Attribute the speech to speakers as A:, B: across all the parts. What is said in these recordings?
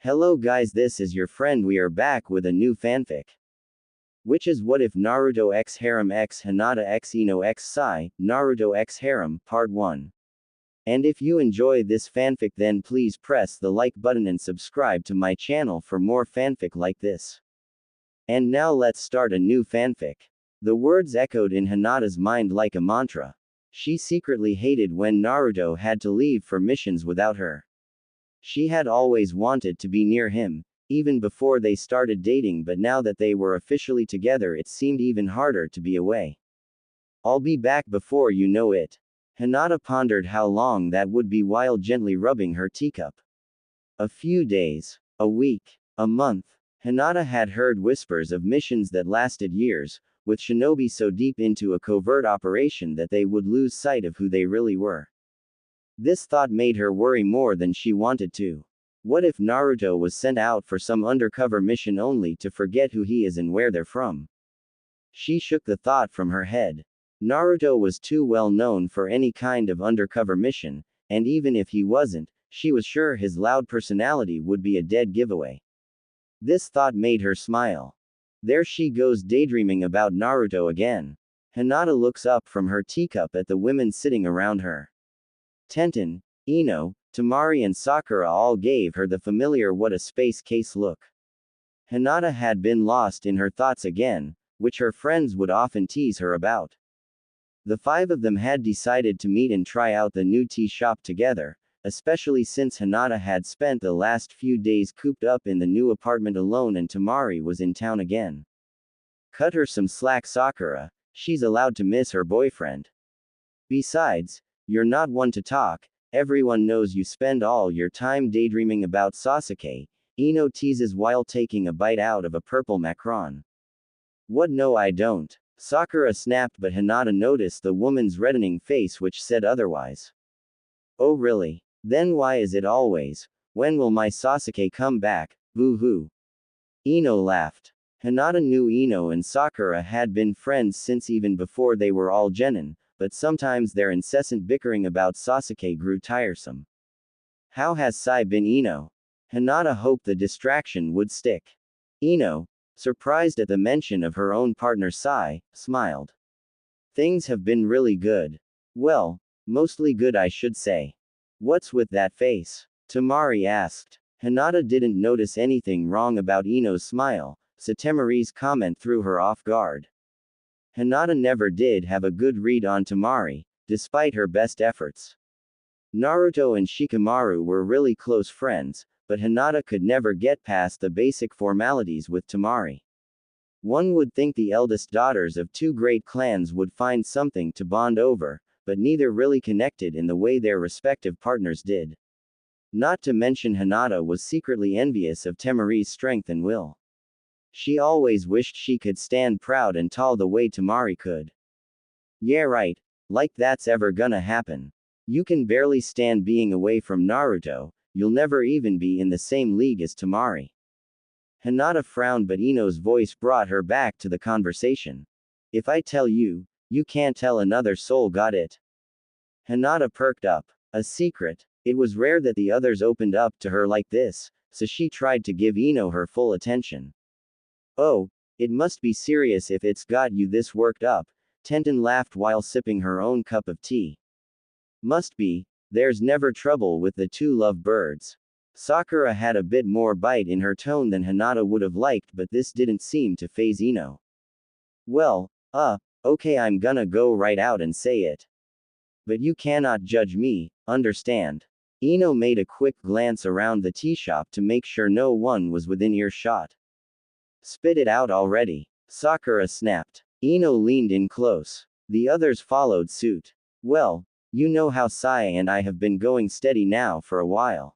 A: Hello guys, this is your friend. We are back with a new fanfic. Which is What If Naruto x Harem x Hinata x Ino x Sai, Naruto x Harem, Part 1. And if you enjoy this fanfic, then please press the like button and subscribe to my channel for more fanfic like this. And now let's start a new fanfic. The words echoed in Hinata's mind like a mantra. She secretly hated when Naruto had to leave for missions without her. She had always wanted to be near him, even before they started dating, but now that they were officially together, it seemed even harder to be away. I'll be back before you know it. Hinata pondered how long that would be while gently rubbing her teacup. A few days, a week, a month. Hinata had heard whispers of missions that lasted years, with shinobi so deep into a covert operation that they would lose sight of who they really were. This thought made her worry more than she wanted to. What if Naruto was sent out for some undercover mission only to forget who he is and where they're from? She shook the thought from her head. Naruto was too well known for any kind of undercover mission, and even if he wasn't, she was sure his loud personality would be a dead giveaway. This thought made her smile. There she goes daydreaming about Naruto again. Hinata looks up from her teacup at the women sitting around her. Tenten, Ino, Temari and Sakura all gave her the familiar what a space case look. Hinata had been lost in her thoughts again, which her friends would often tease her about. The five of them had decided to meet and try out the new tea shop together, especially since Hinata had spent the last few days cooped up in the new apartment alone and Temari was in town again. Cut her some slack, Sakura, she's allowed to miss her boyfriend. Besides, you're not one to talk, everyone knows you spend all your time daydreaming about Sasuke, Ino teases while taking a bite out of a purple macaron. What? No, I don't. Sakura snapped, but Hinata noticed the woman's reddening face which said otherwise. Oh really? Then why is it always, when will my Sasuke come back, boo-hoo? Ino laughed. Hinata knew Ino and Sakura had been friends since even before they were all genin, but sometimes their incessant bickering about Sasuke grew tiresome. How has Sai been, Ino? Hinata hoped the distraction would stick. Ino, surprised at the mention of her own partner Sai, smiled. Things have been really good. Well, mostly good, I should say. What's with that face? Temari asked. Hinata didn't notice anything wrong about Ino's smile, so Temari's comment threw her off guard. Hinata never did have a good read on Temari, despite her best efforts. Naruto and Shikamaru were really close friends, but Hinata could never get past the basic formalities with Temari. One would think the eldest daughters of two great clans would find something to bond over, but neither really connected in the way their respective partners did. Not to mention Hinata was secretly envious of Temari's strength and will. She always wished she could stand proud and tall the way Temari could. Yeah right, like that's ever gonna happen. You can barely stand being away from Naruto, you'll never even be in the same league as Temari. Hinata frowned, but Ino's voice brought her back to the conversation. If I tell you, you can't tell another soul, got it? Hinata perked up. A secret? It was rare that the others opened up to her like this, so she tried to give Ino her full attention. Oh, it must be serious if it's got you this worked up, Tenten laughed while sipping her own cup of tea. Must be, there's never trouble with the two lovebirds. Sakura had a bit more bite in her tone than Hinata would have liked, but this didn't seem to faze Ino. Well, okay, I'm gonna go right out and say it. But you cannot judge me, understand? Ino made a quick glance around the tea shop to make sure no one was within earshot. Spit it out already, Sakura snapped. Ino leaned in close. The others followed suit. Well, you know how Sai and I have been going steady now for a while.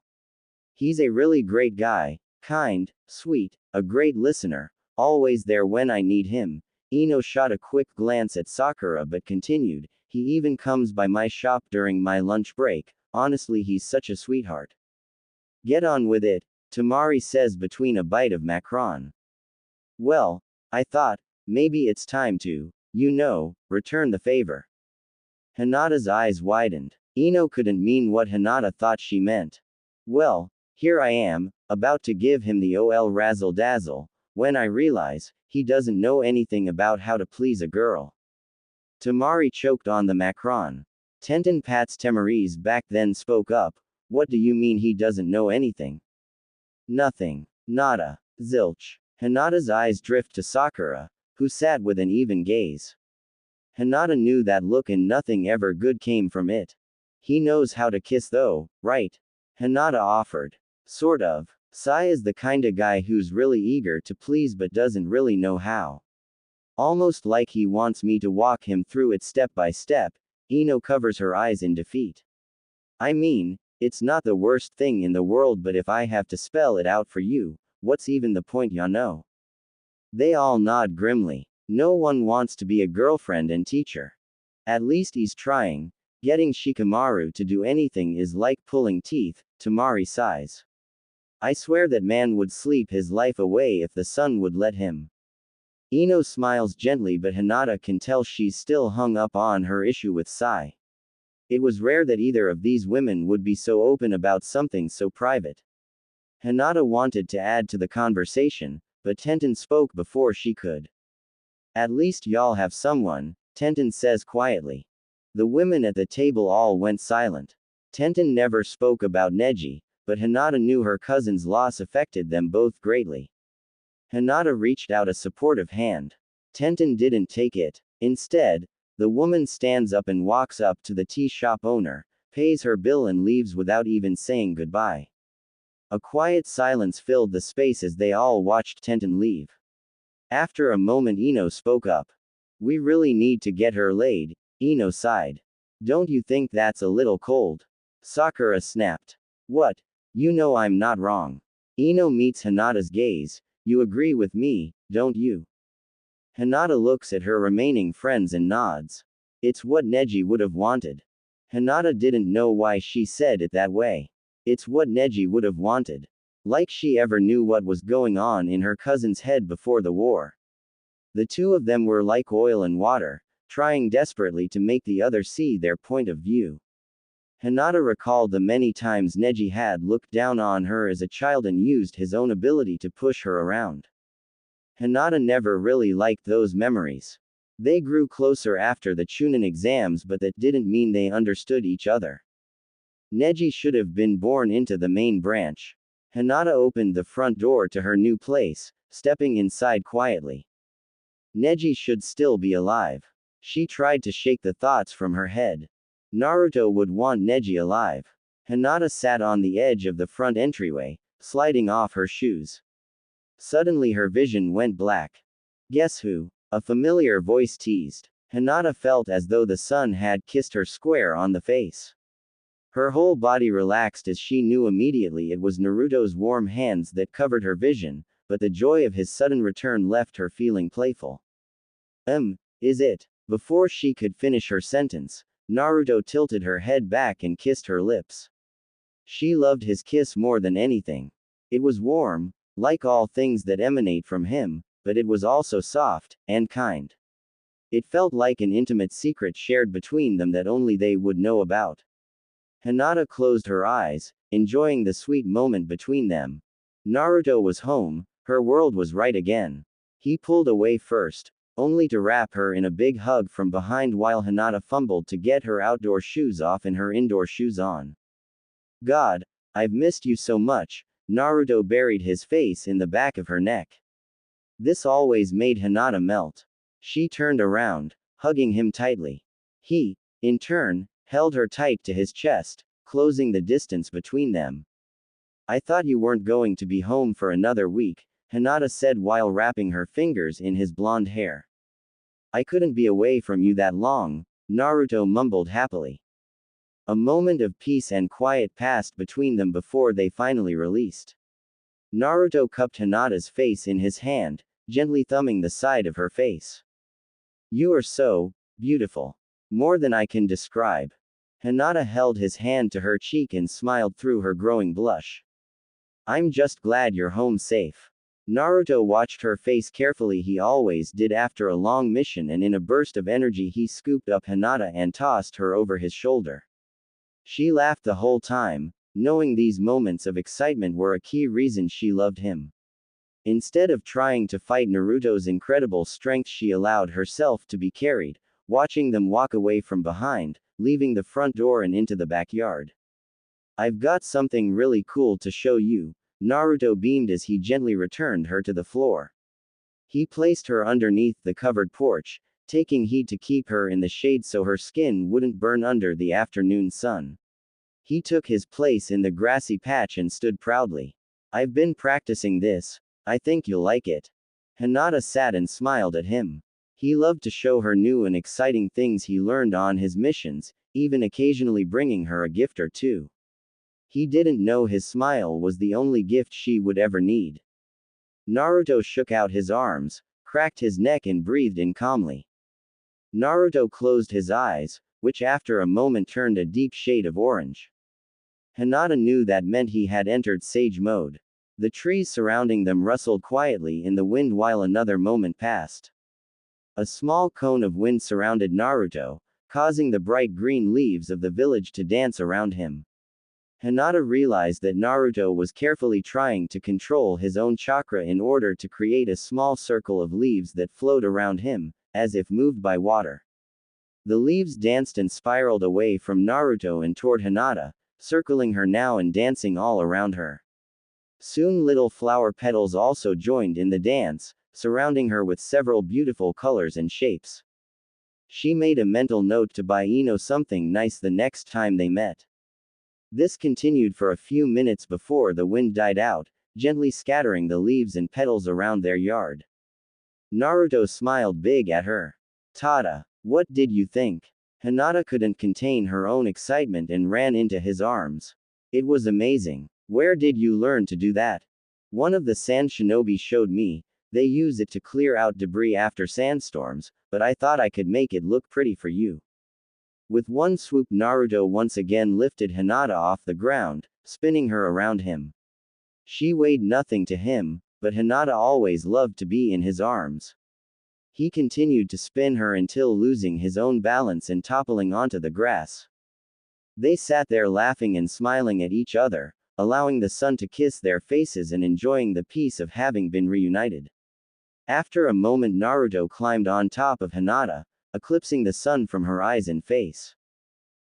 A: He's a really great guy, kind, sweet, a great listener, always there when I need him. Ino shot a quick glance at Sakura but continued, he even comes by my shop during my lunch break, honestly he's such a sweetheart. Get on with it, Temari says between a bite of macaron. Well, I thought, maybe it's time to, return the favor. Hinata's eyes widened. Ino couldn't mean what Hinata thought she meant. Well, here I am, about to give him the ol razzle dazzle, when I realize, he doesn't know anything about how to please a girl. Tamari choked on the macron. Tenten Pat's Tamari's back then spoke up. What do you mean he doesn't know anything? Nothing. Nada. Zilch. Hinata's eyes drift to Sakura, who sat with an even gaze. Hinata knew that look and nothing ever good came from it. He knows how to kiss though, right? Hinata offered. Sort of. Sai is the kinda guy who's really eager to please but doesn't really know how. Almost like he wants me to walk him through it step by step. Ino covers her eyes in defeat. I mean, it's not the worst thing in the world, but if I have to spell it out for you, what's even the point, ya know? They all nod grimly. No one wants to be a girlfriend and teacher. At least he's trying. Getting Shikamaru to do anything is like pulling teeth, Tamari sighs. I swear that man would sleep his life away if the sun would let him. Ino smiles gently, but Hinata can tell she's still hung up on her issue with Sai. It was rare that either of these women would be so open about something so private. Hinata wanted to add to the conversation, but Tenten spoke before she could. At least y'all have someone, Tenten says quietly. The women at the table all went silent. Tenten never spoke about Neji, but Hinata knew her cousin's loss affected them both greatly. Hinata reached out a supportive hand. Tenten didn't take it. Instead, the woman stands up and walks up to the tea shop owner, pays her bill and leaves without even saying goodbye. A quiet silence filled the space as they all watched Tenten leave. After a moment Ino spoke up. We really need to get her laid, Ino sighed. Don't you think that's a little cold? Sakura snapped. What? You know I'm not wrong. Ino meets Hinata's gaze. You agree with me, don't you? Hinata looks at her remaining friends and nods. It's what Neji would have wanted. Hinata didn't know why she said it that way. It's what Neji would have wanted. Like she ever knew what was going on in her cousin's head before the war. The two of them were like oil and water, trying desperately to make the other see their point of view. Hinata recalled the many times Neji had looked down on her as a child and used his own ability to push her around. Hinata never really liked those memories. They grew closer after the Chunin exams, but that didn't mean they understood each other. Neji should have been born into the main branch. Hinata opened the front door to her new place, stepping inside quietly. Neji should still be alive. She tried to shake the thoughts from her head. Naruto would want Neji alive. Hinata sat on the edge of the front entryway, sliding off her shoes. Suddenly her vision went black. Guess who? A familiar voice teased. Hinata felt as though the sun had kissed her square on the face. Her whole body relaxed as she knew immediately it was Naruto's warm hands that covered her vision, but the joy of his sudden return left her feeling playful. Is it? Before she could finish her sentence, Naruto tilted her head back and kissed her lips. She loved his kiss more than anything. It was warm, like all things that emanate from him, but it was also soft and kind. It felt like an intimate secret shared between them that only they would know about. Hinata closed her eyes, enjoying the sweet moment between them. Naruto was home, her world was right again. He pulled away first, only to wrap her in a big hug from behind while Hinata fumbled to get her outdoor shoes off and her indoor shoes on. God, I've missed you so much. Naruto buried his face in the back of her neck. This always made Hinata melt. She turned around, hugging him tightly. He, in turn, held her tight to his chest, closing the distance between them. I thought you weren't going to be home for another week, Hinata said while wrapping her fingers in his blonde hair. I couldn't be away from you that long, Naruto mumbled happily. A moment of peace and quiet passed between them before they finally released. Naruto cupped Hinata's face in his hand, gently thumbing the side of her face. You are so beautiful. More than I can describe. Hinata held his hand to her cheek and smiled through her growing blush. I'm just glad you're home safe. Naruto watched her face carefully. He always did after a long mission, and in a burst of energy he scooped up Hinata and tossed her over his shoulder. She laughed the whole time, knowing these moments of excitement were a key reason she loved him. Instead of trying to fight Naruto's incredible strength, she allowed herself to be carried, watching them walk away from behind, leaving the front door and into the backyard. "I've got something really cool to show you," Naruto beamed as he gently returned her to the floor. He placed her underneath the covered porch, taking heed to keep her in the shade so her skin wouldn't burn under the afternoon sun. He took his place in the grassy patch and stood proudly. "I've been practicing this. I think you'll like it." Hinata sat and smiled at him. He loved to show her new and exciting things he learned on his missions, even occasionally bringing her a gift or two. He didn't know his smile was the only gift she would ever need. Naruto shook out his arms, cracked his neck and breathed in calmly. Naruto closed his eyes, which after a moment turned a deep shade of orange. Hinata knew that meant he had entered sage mode. The trees surrounding them rustled quietly in the wind while another moment passed. A small cone of wind surrounded Naruto, causing the bright green leaves of the village to dance around him. Hinata realized that Naruto was carefully trying to control his own chakra in order to create a small circle of leaves that flowed around him, as if moved by water. The leaves danced and spiraled away from Naruto and toward Hinata, circling her now and dancing all around her. Soon little flower petals also joined in the dance, surrounding her with several beautiful colors and shapes. She made a mental note to buy Ino something nice the next time they met. This continued for a few minutes before the wind died out, gently scattering the leaves and petals around their yard. Naruto smiled big at her. "Tada, what did you think?" Hinata couldn't contain her own excitement and ran into his arms. "It was amazing. Where did you learn to do that?" "One of the sand shinobi showed me. They use it to clear out debris after sandstorms, but I thought I could make it look pretty for you." With one swoop, Naruto once again lifted Hinata off the ground, spinning her around him. She weighed nothing to him, but Hinata always loved to be in his arms. He continued to spin her until losing his own balance and toppling onto the grass. They sat there laughing and smiling at each other, allowing the sun to kiss their faces and enjoying the peace of having been reunited. After a moment, Naruto climbed on top of Hinata, eclipsing the sun from her eyes and face.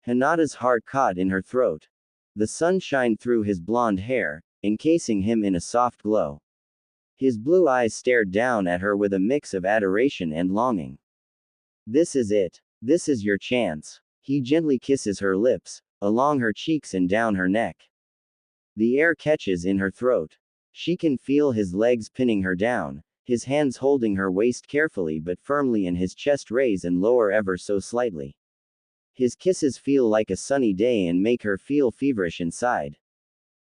A: Hinata's heart caught in her throat. The sun shined through his blonde hair, encasing him in a soft glow. His blue eyes stared down at her with a mix of adoration and longing. "This is it. This is your chance." He gently kisses her lips, along her cheeks and down her neck. The air catches in her throat. She can feel his legs pinning her down, his hands holding her waist carefully but firmly and his chest raise and lower ever so slightly. His kisses feel like a sunny day and make her feel feverish inside.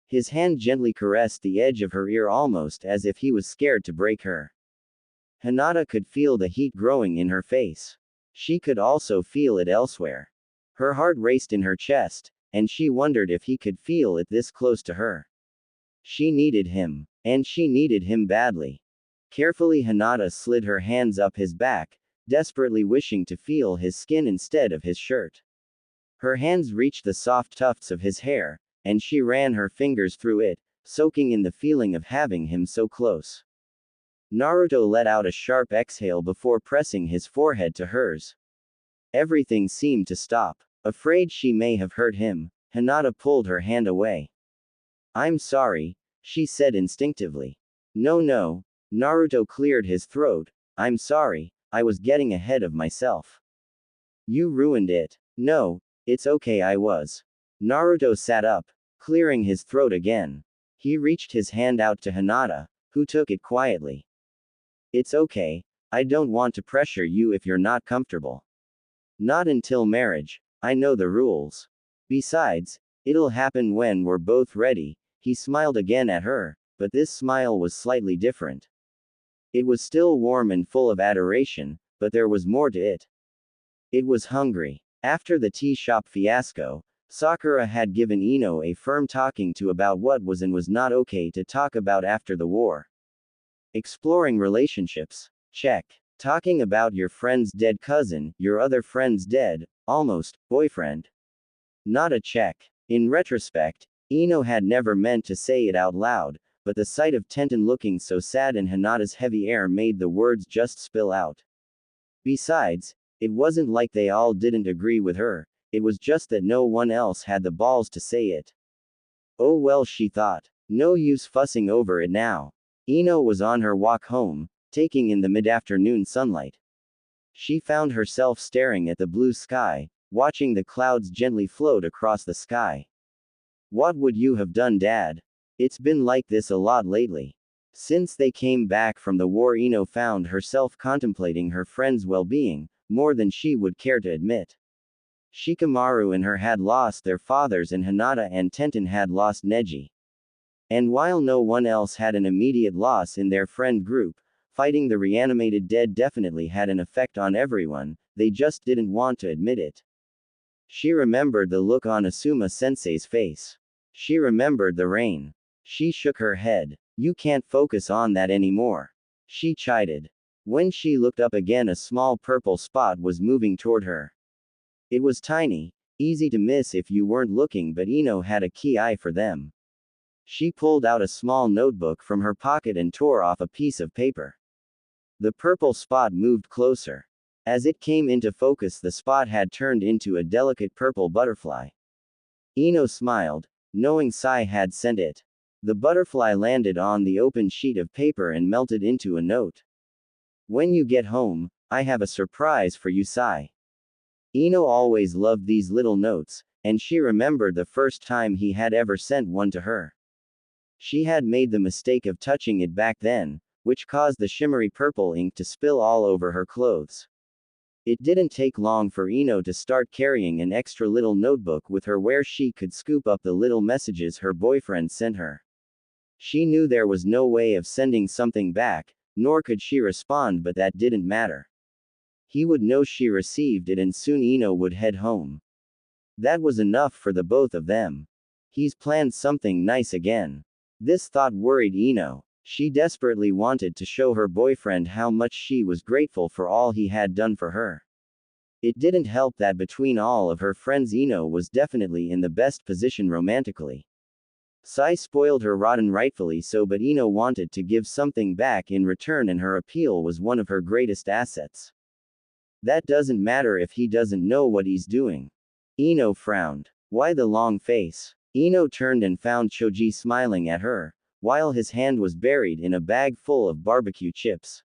A: His hand gently caressed the edge of her ear almost as if he was scared to break her. Hinata could feel the heat growing in her face. She could also feel it elsewhere. Her heart raced in her chest, and she wondered if he could feel it this close to her. She needed him. And she needed him badly. Carefully, Hinata slid her hands up his back, desperately wishing to feel his skin instead of his shirt. Her hands reached the soft tufts of his hair, and she ran her fingers through it, soaking in the feeling of having him so close. Naruto let out a sharp exhale before pressing his forehead to hers. Everything seemed to stop. Afraid she may have hurt him, Hinata pulled her hand away. "I'm sorry," she said instinctively. No, Naruto cleared his throat. "I'm sorry, I was getting ahead of myself." "You ruined it." "No, it's okay, I was." Naruto sat up, clearing his throat again. He reached his hand out to Hinata, who took it quietly. "It's okay, I don't want to pressure you if you're not comfortable. Not until marriage. I know the rules. Besides, it'll happen when we're both ready." He smiled again at her, but this smile was slightly different. It was still warm and full of adoration, but there was more to it. It was hungry. After the tea shop fiasco, Sakura had given Ino a firm talking to about what was and was not okay to talk about after the war. Exploring relationships. Check. Talking about your friend's dead cousin, your other friend's dead, almost, boyfriend. Not a check. In retrospect, Ino had never meant to say it out loud, but the sight of Tenten looking so sad in Hinata's heavy air made the words just spill out. Besides, it wasn't like they all didn't agree with her, it was just that no one else had the balls to say it. Oh well, she thought. No use fussing over it now. Ino was on her walk home, taking in the mid-afternoon sunlight. She found herself staring at the blue sky, watching the clouds gently float across the sky. What would you have done, Dad? It's been like this a lot lately. Since they came back from the war, Ino found herself contemplating her friend's well-being, more than she would care to admit. Shikamaru and her had lost their fathers, and Hinata and Tenten had lost Neji. And while no one else had an immediate loss in their friend group, fighting the reanimated dead definitely had an effect on everyone, they just didn't want to admit it. She remembered the look on Asuma-sensei's face. She remembered the rain. She shook her head. You can't focus on that anymore. She chided. When she looked up again, a small purple spot was moving toward her. It was tiny, easy to miss if you weren't looking, but Ino had a key eye for them. She pulled out a small notebook from her pocket and tore off a piece of paper. The purple spot moved closer. As it came into focus, the spot had turned into a delicate purple butterfly. Ino smiled, knowing Sai had sent it. The butterfly landed on the open sheet of paper and melted into a note. When you get home, I have a surprise for you, Sai. Ino always loved these little notes, and she remembered the first time he had ever sent one to her. She had made the mistake of touching it back then, which caused the shimmery purple ink to spill all over her clothes. It didn't take long for Ino to start carrying an extra little notebook with her where she could scoop up the little messages her boyfriend sent her. She knew there was no way of sending something back, nor could she respond, but that didn't matter. He would know she received it, and soon Ino would head home. That was enough for the both of them. He's planned something nice again. This thought worried Ino. She desperately wanted to show her boyfriend how much she was grateful for all he had done for her. It didn't help that between all of her friends, Ino was definitely in the best position romantically. Sai spoiled her rotten, rightfully so, but Ino wanted to give something back in return, and her appeal was one of her greatest assets. That doesn't matter if he doesn't know what he's doing. Ino frowned. Why the long face? Ino turned and found Choji smiling at her, while his hand was buried in a bag full of barbecue chips.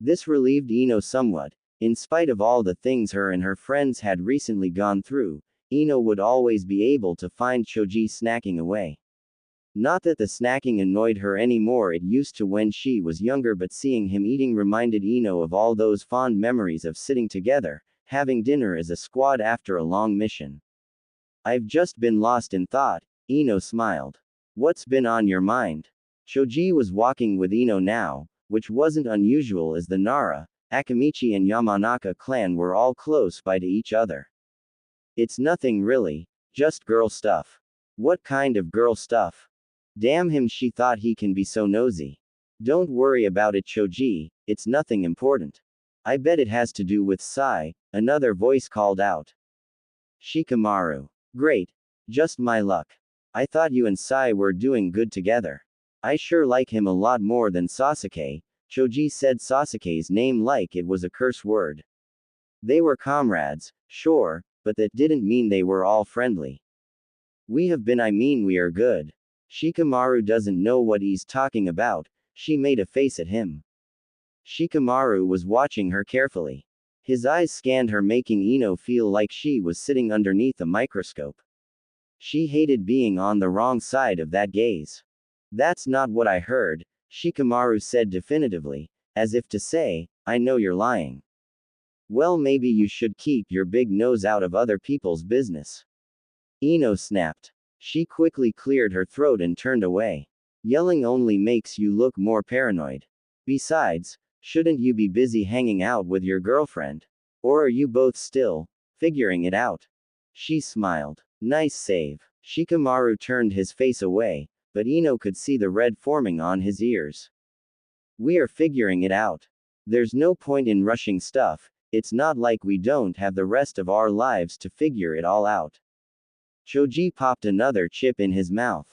A: This relieved Ino somewhat. In spite of all the things her and her friends had recently gone through, Ino would always be able to find Choji snacking away. Not that the snacking annoyed her anymore, it used to when she was younger, but seeing him eating reminded Ino of all those fond memories of sitting together, having dinner as a squad after a long mission. I've just been lost in thought, Ino smiled. What's been on your mind? Choji was walking with Ino now, which wasn't unusual as the Nara, Akamichi and Yamanaka clan were all close by to each other. It's nothing really, just girl stuff. What kind of girl stuff? Damn him, she thought, he can be so nosy. Don't worry about it, Choji, it's nothing important. I bet it has to do with Sai, another voice called out. Shikamaru. Great. Just my luck. I thought you and Sai were doing good together. I sure like him a lot more than Sasuke. Choji said Sasuke's name like it was a curse word. They were comrades, sure, but that didn't mean they were all friendly. We have been, I mean we are good. Shikamaru doesn't know what he's talking about, she made a face at him. Shikamaru was watching her carefully. His eyes scanned her, making Ino feel like she was sitting underneath a microscope. She hated being on the wrong side of that gaze. That's not what I heard, Shikamaru said definitively, as if to say, I know you're lying. Well, maybe you should keep your big nose out of other people's business. Ino snapped. She quickly cleared her throat and turned away. Yelling only makes you look more paranoid. Besides, shouldn't you be busy hanging out with your girlfriend? Or are you both still figuring it out? She smiled. Nice save. Shikamaru turned his face away, but Ino could see the red forming on his ears. We are figuring it out. There's no point in rushing stuff, it's not like we don't have the rest of our lives to figure it all out. Choji popped another chip in his mouth.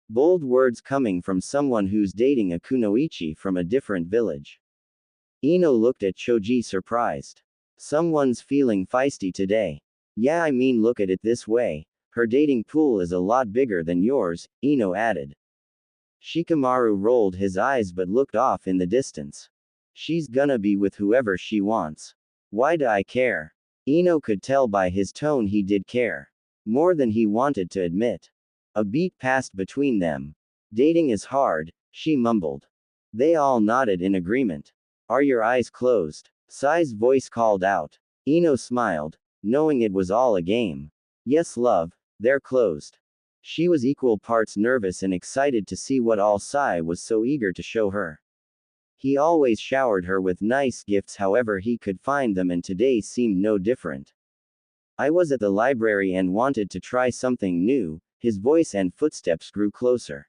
A: Bold words coming from someone who's dating a kunoichi from a different village. Ino looked at Choji surprised. Someone's feeling feisty today. Yeah, I mean, look at it this way. Her dating pool is a lot bigger than yours, Ino added. Shikamaru rolled his eyes but looked off in the distance. She's gonna be with whoever she wants. Why do I care? Ino could tell by his tone he did care. More than he wanted to admit. A beat passed between them. Dating is hard, she mumbled. They all nodded in agreement. Are your eyes closed? Sai's voice called out. Ino smiled, knowing it was all a game. Yes, love, they're closed. She was equal parts nervous and excited to see what all Sai was so eager to show her. He always showered her with nice gifts however he could find them, and today seemed no different. I was at the library and wanted to try something new. His voice and footsteps grew closer.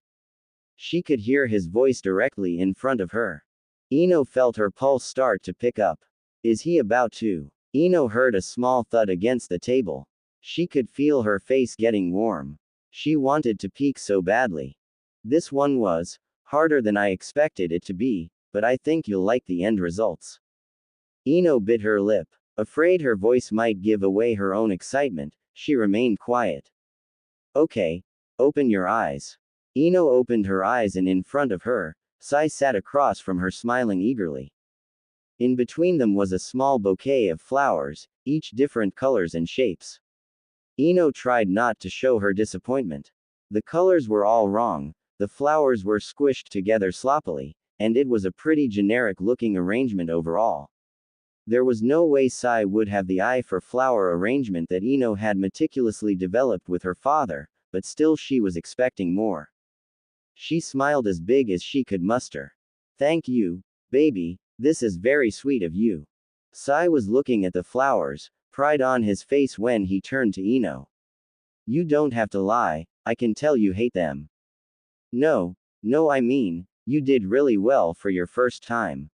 A: She could hear his voice directly in front of her. Ino felt her pulse start to pick up. Is he about to? Ino heard a small thud against the table. She could feel her face getting warm. She wanted to peek so badly. This one was harder than I expected it to be, but I think you'll like the end results. Ino bit her lip. Afraid her voice might give away her own excitement, she remained quiet. Okay, open your eyes. Ino opened her eyes, and in front of her, Sai sat across from her smiling eagerly. In between them was a small bouquet of flowers, each different colors and shapes. Ino tried not to show her disappointment. The colors were all wrong, the flowers were squished together sloppily, and it was a pretty generic-looking arrangement overall. There was no way Sai would have the eye for flower arrangement that Ino had meticulously developed with her father, but still she was expecting more. She smiled as big as she could muster. Thank you, baby, this is very sweet of you. Sai was looking at the flowers, pride on his face when he turned to Ino. You don't have to lie, I can tell you hate them. No, I mean, you did really well for your first time.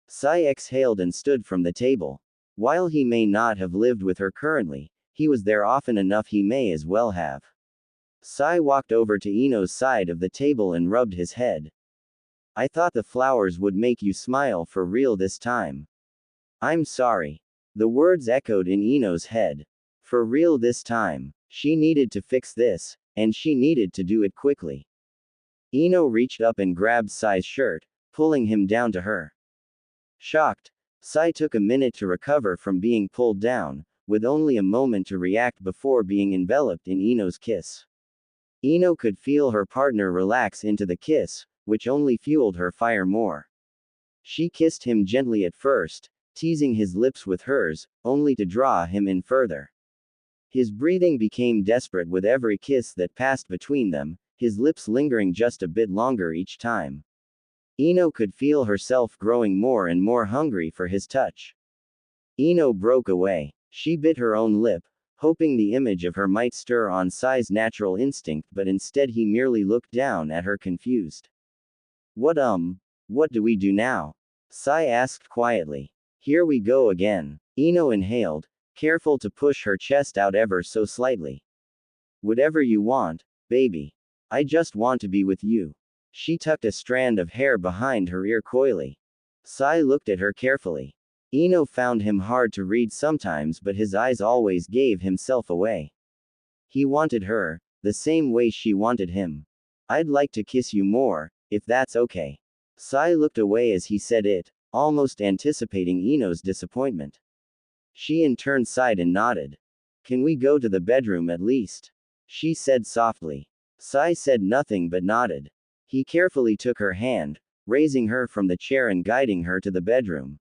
A: Sai exhaled and stood from the table. While he may not have lived with her currently, he was there often enough, he may as well have. Sai walked over to Ino's side of the table and rubbed his head. I thought the flowers would make you smile for real this time. I'm sorry. The words echoed in Ino's head. For real this time. She needed to fix this, and she needed to do it quickly. Ino reached up and grabbed Sai's shirt, pulling him down to her. Shocked, Sai took a minute to recover from being pulled down, with only a moment to react before being enveloped in Ino's kiss. Ino could feel her partner relax into the kiss, which only fueled her fire more. She kissed him gently at first, teasing his lips with hers, only to draw him in further. His breathing became desperate with every kiss that passed between them, his lips lingering just a bit longer each time. Ino could feel herself growing more and more hungry for his touch. Ino broke away. She bit her own lip, hoping the image of her might stir on Sai's natural instinct, but instead he merely looked down at her confused. What do we do now? Sai asked quietly. Here we go again. Ino inhaled, careful to push her chest out ever so slightly. Whatever you want, baby. I just want to be with you. She tucked a strand of hair behind her ear coyly. Sai looked at her carefully. Ino found him hard to read sometimes, but his eyes always gave himself away. He wanted her, the same way she wanted him. I'd like to kiss you more, if that's okay. Sai looked away as he said it, almost anticipating Ino's disappointment. She in turn sighed and nodded. Can we go to the bedroom at least? She said softly. Sai said nothing but nodded. He carefully took her hand, raising her from the chair and guiding her to the bedroom.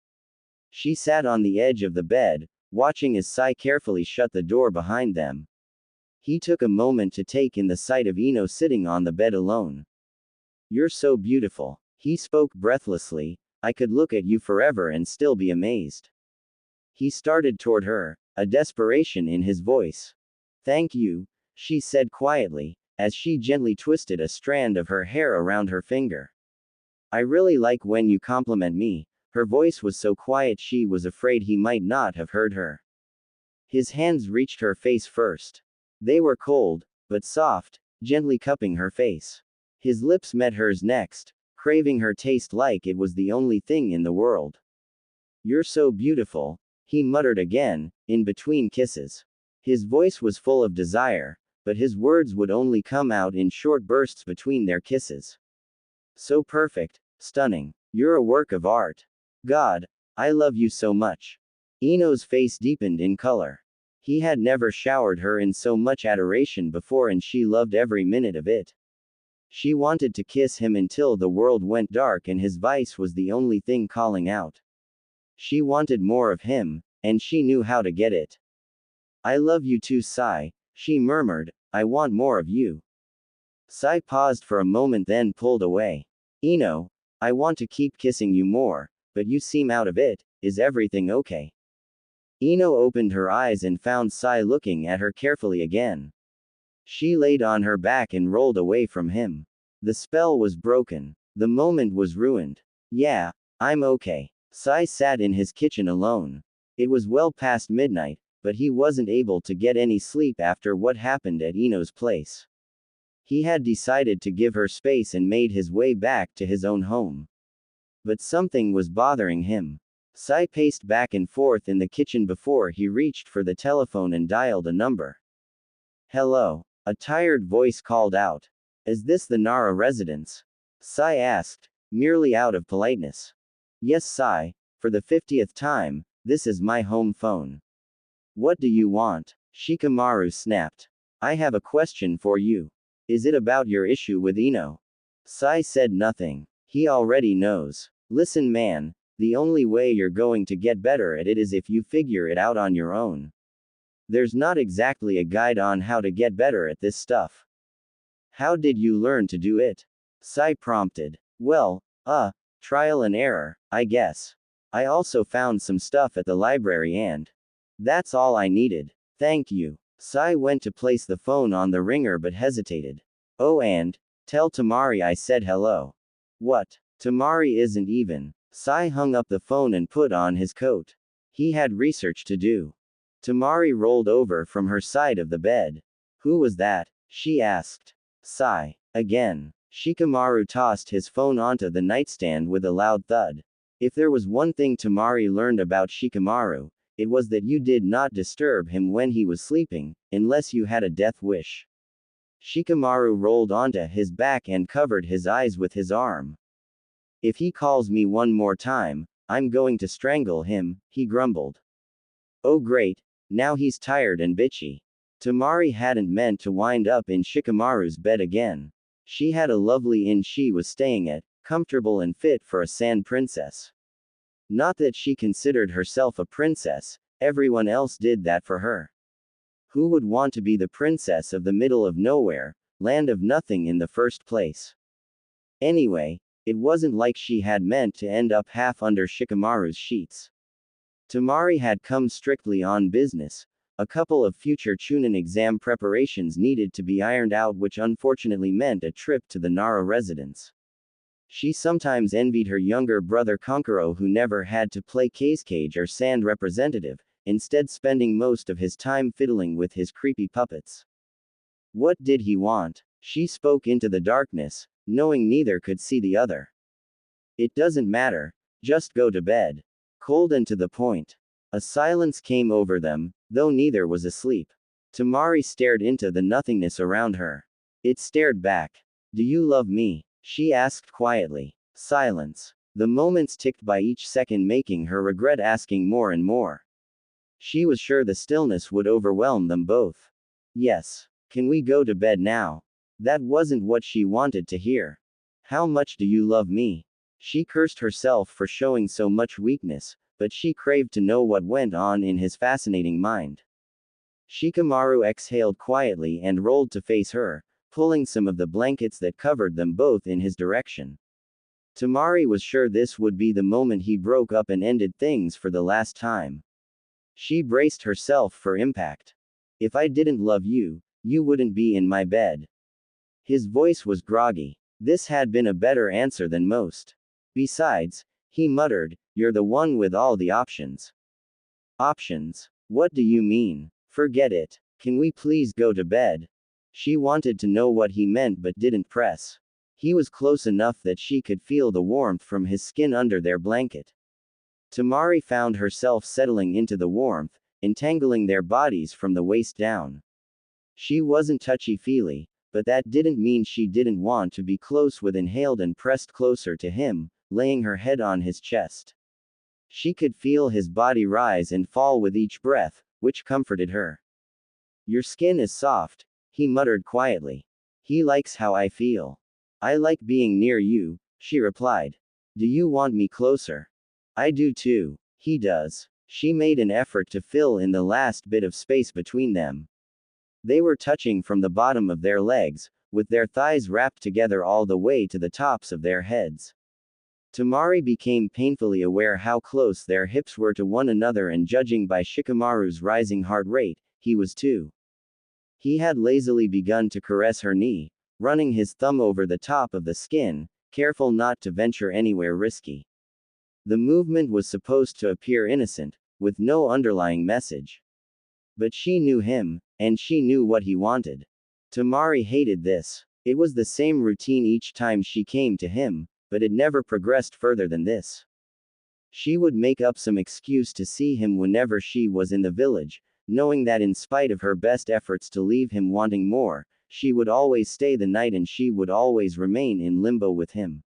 A: She sat on the edge of the bed, watching as Sai carefully shut the door behind them. He took a moment to take in the sight of Ino sitting on the bed alone. You're so beautiful. He spoke breathlessly. I could look at you forever and still be amazed. He started toward her, a desperation in his voice. Thank you, she said quietly, as she gently twisted a strand of her hair around her finger. I really like when you compliment me. Her voice was so quiet she was afraid he might not have heard her. His hands reached her face first. They were cold, but soft, gently cupping her face. His lips met hers next, craving her taste like it was the only thing in the world. You're so beautiful, he muttered again, in between kisses. His voice was full of desire, but his words would only come out in short bursts between their kisses. So perfect, stunning. You're a work of art. God, I love you so much. Ino's face deepened in color. He had never showered her in so much adoration before, and she loved every minute of it. She wanted to kiss him until the world went dark and his voice was the only thing calling out. She wanted more of him, and she knew how to get it. I love you too, Sai, she murmured, I want more of you. Sai paused for a moment, then pulled away. Ino, I want to keep kissing you more, but you seem out of it. Is everything okay? Ino opened her eyes and found Sai looking at her carefully again. She laid on her back and rolled away from him. The spell was broken. The moment was ruined. Yeah, I'm okay. Sai sat in his kitchen alone. It was well past midnight, but he wasn't able to get any sleep after what happened at Ino's place. He had decided to give her space and made his way back to his own home. But something was bothering him. Sai paced back and forth in the kitchen before he reached for the telephone and dialed a number. Hello, a tired voice called out. Is this the Nara residence? Sai asked, merely out of politeness. Yes, Sai, for the 50th time, this is my home phone. What do you want? Shikamaru snapped. I have a question for you. Is it about your issue with Ino? Sai said nothing. He already knows. Listen, man, the only way you're going to get better at it is if you figure it out on your own. There's not exactly a guide on how to get better at this stuff. How did you learn to do it? Sai prompted. Well, trial and error, I guess. I also found some stuff at the library and that's all I needed. Thank you. Sai went to place the phone on the ringer but hesitated. Oh, and tell Tamari I said hello. What? Tamari isn't even. Sai hung up the phone and put on his coat. He had research to do. Tamari rolled over from her side of the bed. Who was that? She asked. Sai. Again. Shikamaru tossed his phone onto the nightstand with a loud thud. If there was one thing Tamari learned about Shikamaru, it was that you did not disturb him when he was sleeping, unless you had a death wish. Shikamaru rolled onto his back and covered his eyes with his arm. If he calls me one more time, I'm going to strangle him, he grumbled. Oh great, now he's tired and bitchy. Tamari hadn't meant to wind up in Shikamaru's bed again. She had a lovely inn she was staying at, comfortable and fit for a sand princess. Not that she considered herself a princess, everyone else did that for her. Who would want to be the princess of the middle of nowhere, land of nothing in the first place? Anyway, it wasn't like she had meant to end up half under Shikamaru's sheets. Tamari had come strictly on business. A couple of future Chunin exam preparations needed to be ironed out, which unfortunately meant a trip to the Nara residence. She sometimes envied her younger brother Konkuro, who never had to play cage or sand representative, instead spending most of his time fiddling with his creepy puppets. What did he want? She spoke into the darkness, knowing neither could see the other. It doesn't matter, just go to bed. Cold and to the point. A silence came over them, though neither was asleep. Tamari stared into the nothingness around her. It stared back. Do you love me? She asked quietly. Silence. The moments ticked by, each second making her regret asking more and more. She was sure the stillness would overwhelm them both. Yes. Can we go to bed now? That wasn't what she wanted to hear. How much do you love me? She cursed herself for showing so much weakness, but she craved to know what went on in his fascinating mind. Shikamaru exhaled quietly and rolled to face her, pulling some of the blankets that covered them both in his direction. Tamari was sure this would be the moment he broke up and ended things for the last time. She braced herself for impact. If I didn't love you, you wouldn't be in my bed. His voice was groggy. This had been a better answer than most. Besides, he muttered, you're the one with all the options. Options? What do you mean? Forget it. Can we please go to bed? She wanted to know what he meant but didn't press. He was close enough that she could feel the warmth from his skin under their blanket. Tamari found herself settling into the warmth, entangling their bodies from the waist down. She wasn't touchy-feely, but that didn't mean she didn't want to be close with inhaled and pressed closer to him, laying her head on his chest. She could feel his body rise and fall with each breath, which comforted her. Your skin is soft, he muttered quietly. He likes how I feel. I like being near you, she replied. Do you want me closer? I do too. He does. She made an effort to fill in the last bit of space between them. They were touching from the bottom of their legs, with their thighs wrapped together all the way to the tops of their heads. Tamari became painfully aware how close their hips were to one another, and judging by Shikamaru's rising heart rate, he was too. He had lazily begun to caress her knee, running his thumb over the top of the skin, careful not to venture anywhere risky. The movement was supposed to appear innocent, with no underlying message. But she knew him, and she knew what he wanted. Tamari hated this. It was the same routine each time she came to him, but it never progressed further than this. She would make up some excuse to see him whenever she was in the village, knowing that in spite of her best efforts to leave him wanting more, she would always stay the night and she would always remain in limbo with him.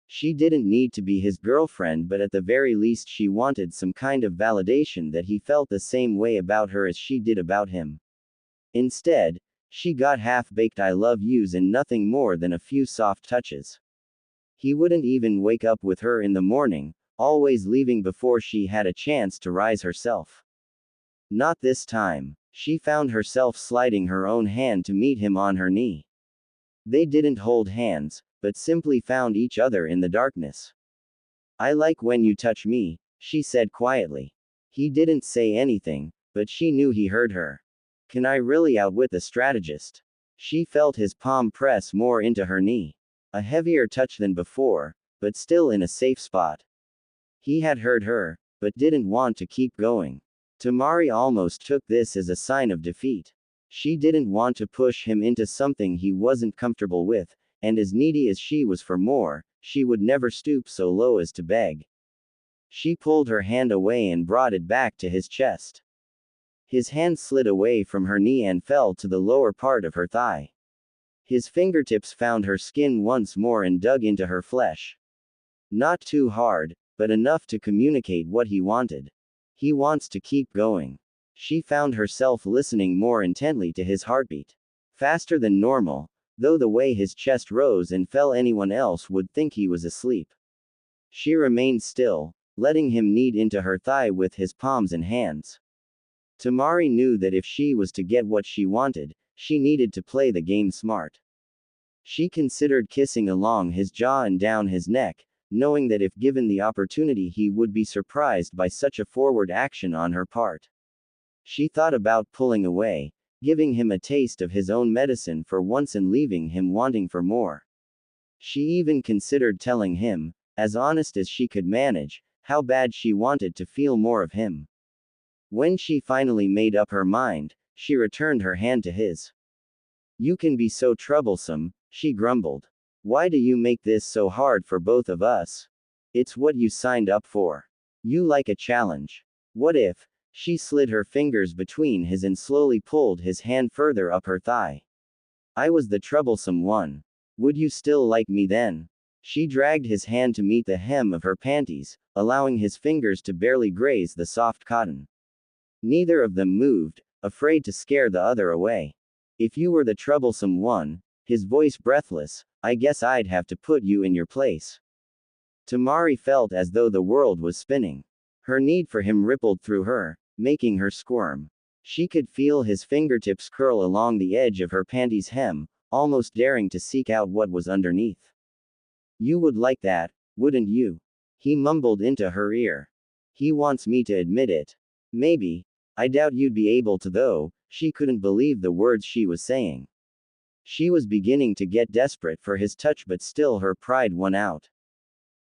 A: She didn't need to be his girlfriend, but at the very least she wanted some kind of validation that he felt the same way about her as she did about him. Instead, she got half-baked I love yous and nothing more than a few soft touches. He wouldn't even wake up with her in the morning, always leaving before she had a chance to rise herself. Not this time. She found herself sliding her own hand to meet him on her knee. They didn't hold hands, but simply found each other in the darkness. I like when you touch me, she said quietly. He didn't say anything, but she knew he heard her. Can I really outwit the strategist? She felt his palm press more into her knee. A heavier touch than before, but still in a safe spot. He had heard her, but didn't want to keep going. Tamari almost took this as a sign of defeat. She didn't want to push him into something he wasn't comfortable with, and as needy as she was for more, she would never stoop so low as to beg. She pulled her hand away and brought it back to his chest. His hand slid away from her knee and fell to the lower part of her thigh. His fingertips found her skin once more and dug into her flesh. Not too hard, but enough to communicate what he wanted. He wants to keep going. She found herself listening more intently to his heartbeat. Faster than normal, though the way his chest rose and fell anyone else would think he was asleep. She remained still, letting him knead into her thigh with his palms and hands. Tamari knew that if she was to get what she wanted, she needed to play the game smart. She considered kissing along his jaw and down his neck, knowing that if given the opportunity he would be surprised by such a forward action on her part. She thought about pulling away, giving him a taste of his own medicine for once and leaving him wanting for more. She even considered telling him, as honest as she could manage, how bad she wanted to feel more of him. When she finally made up her mind, she returned her hand to his. You can be so troublesome, she grumbled. Why do you make this so hard for both of us? It's what you signed up for. You like a challenge. What if? She slid her fingers between his and slowly pulled his hand further up her thigh. I was the troublesome one. Would you still like me then? She dragged his hand to meet the hem of her panties, allowing his fingers to barely graze the soft cotton. Neither of them moved, afraid to scare the other away. If you were the troublesome one, his voice breathless, I guess I'd have to put you in your place. Tamari felt as though the world was spinning. Her need for him rippled through her, making her squirm. She could feel his fingertips curl along the edge of her panties' hem, almost daring to seek out what was underneath. You would like that, wouldn't you? He mumbled into her ear. He wants me to admit it. Maybe. I doubt you'd be able to though. She couldn't believe the words she was saying. She was beginning to get desperate for his touch, but still her pride won out.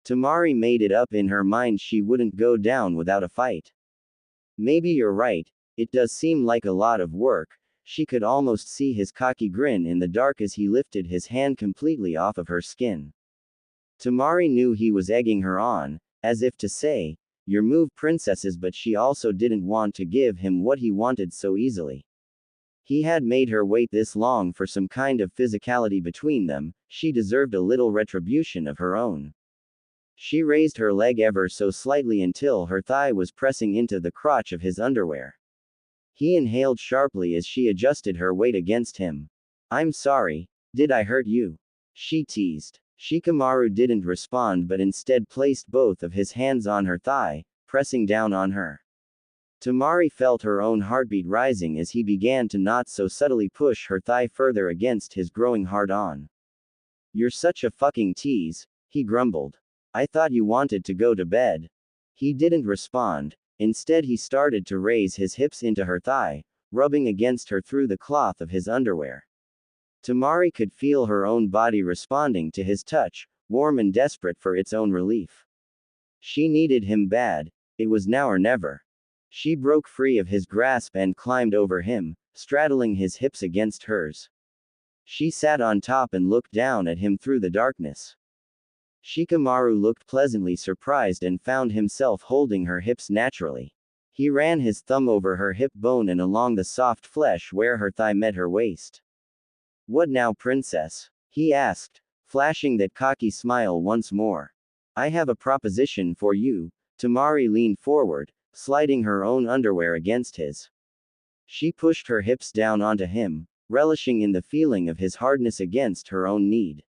A: Tamari made it up in her mind she wouldn't go down without a fight. Maybe you're right, it does seem like a lot of work, she could almost see his cocky grin in the dark as he lifted his hand completely off of her skin. Tamari knew he was egging her on, as if to say, "Your move, princesses," but she also didn't want to give him what he wanted so easily. He had made her wait this long for some kind of physicality between them, she deserved a little retribution of her own. She raised her leg ever so slightly until her thigh was pressing into the crotch of his underwear. He inhaled sharply as she adjusted her weight against him. "I'm sorry, did I hurt you?" she teased. Shikamaru didn't respond but instead placed both of his hands on her thigh, pressing down on her. Tamari felt her own heartbeat rising as he began to not so subtly push her thigh further against his growing hard-on. "You're such a fucking tease," he grumbled. "I thought you wanted to go to bed." He didn't respond. Instead he started to raise his hips into her thigh, rubbing against her through the cloth of his underwear. Tamari could feel her own body responding to his touch, warm and desperate for its own relief. She needed him bad. It was now or never. She broke free of his grasp and climbed over him, straddling his hips against hers. She sat on top and looked down at him through the darkness. Shikamaru looked pleasantly surprised and found himself holding her hips naturally. He ran his thumb over her hip bone and along the soft flesh where her thigh met her waist. "What now, princess?" he asked, flashing that cocky smile once more. "I have a proposition for you." Tamari leaned forward, sliding her own underwear against his. She pushed her hips down onto him, relishing in the feeling of his hardness against her own need.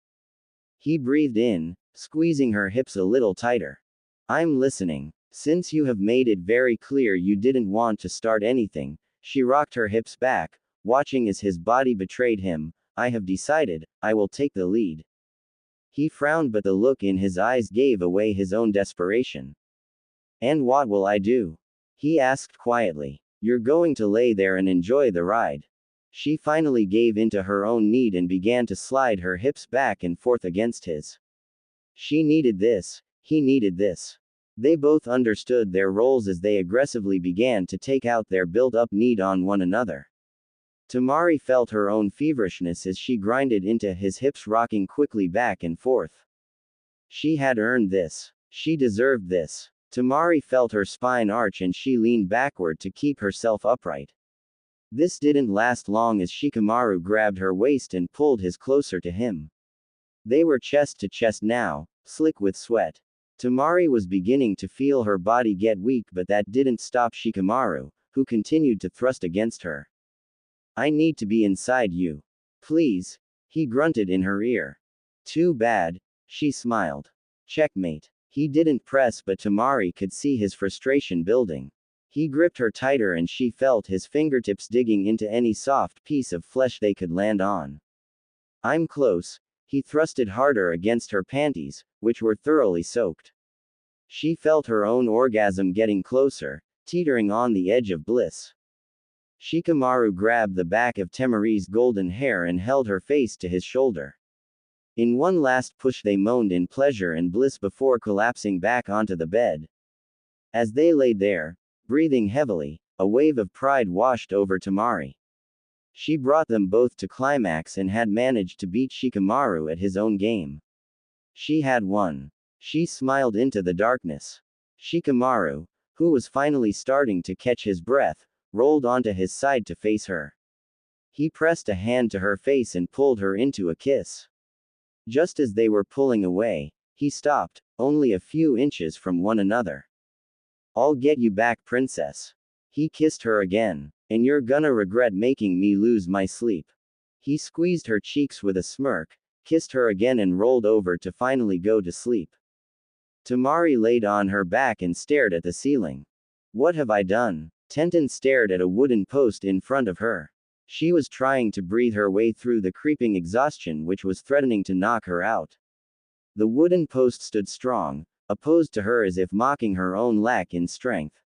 A: He breathed in, squeezing her hips a little tighter. "I'm listening. Since you have made it very clear you didn't want to start anything," she rocked her hips back, watching as his body betrayed him. "I have decided, I will take the lead." He frowned but the look in his eyes gave away his own desperation. "And what will I do?" he asked quietly. "You're going to lay there and enjoy the ride." She finally gave into her own need and began to slide her hips back and forth against his. She needed this, he needed this. They both understood their roles as they aggressively began to take out their built-up need on one another. Tamari felt her own feverishness as she grinded into his hips, rocking quickly back and forth. She had earned this. She deserved this. Tamari felt her spine arch and she leaned backward to keep herself upright. This didn't last long as Shikamaru grabbed her waist and pulled his closer to him. They were chest to chest now, slick with sweat. Tamari was beginning to feel her body get weak but that didn't stop Shikamaru, who continued to thrust against her. "I need to be inside you. Please," he grunted in her ear. "Too bad," she smiled. "Checkmate." He didn't press but Tamari could see his frustration building. He gripped her tighter and she felt his fingertips digging into any soft piece of flesh they could land on. "I'm close." He thrusted harder against her panties, which were thoroughly soaked. She felt her own orgasm getting closer, teetering on the edge of bliss. Shikamaru grabbed the back of Tamari's golden hair and held her face to his shoulder. In one last push they moaned in pleasure and bliss before collapsing back onto the bed. As they lay there, breathing heavily, a wave of pride washed over Tamari. She brought them both to climax and had managed to beat Shikamaru at his own game. She had won. She smiled into the darkness. Shikamaru, who was finally starting to catch his breath, rolled onto his side to face her. He pressed a hand to her face and pulled her into a kiss. Just as they were pulling away, he stopped, only a few inches from one another. "I'll get you back, princess." He kissed her again. "And you're gonna regret making me lose my sleep." He squeezed her cheeks with a smirk, kissed her again and rolled over to finally go to sleep. Tamari laid on her back and stared at the ceiling. "What have I done?" Tenten stared at a wooden post in front of her. She was trying to breathe her way through the creeping exhaustion which was threatening to knock her out. The wooden post stood strong, opposed to her as if mocking her own lack in strength.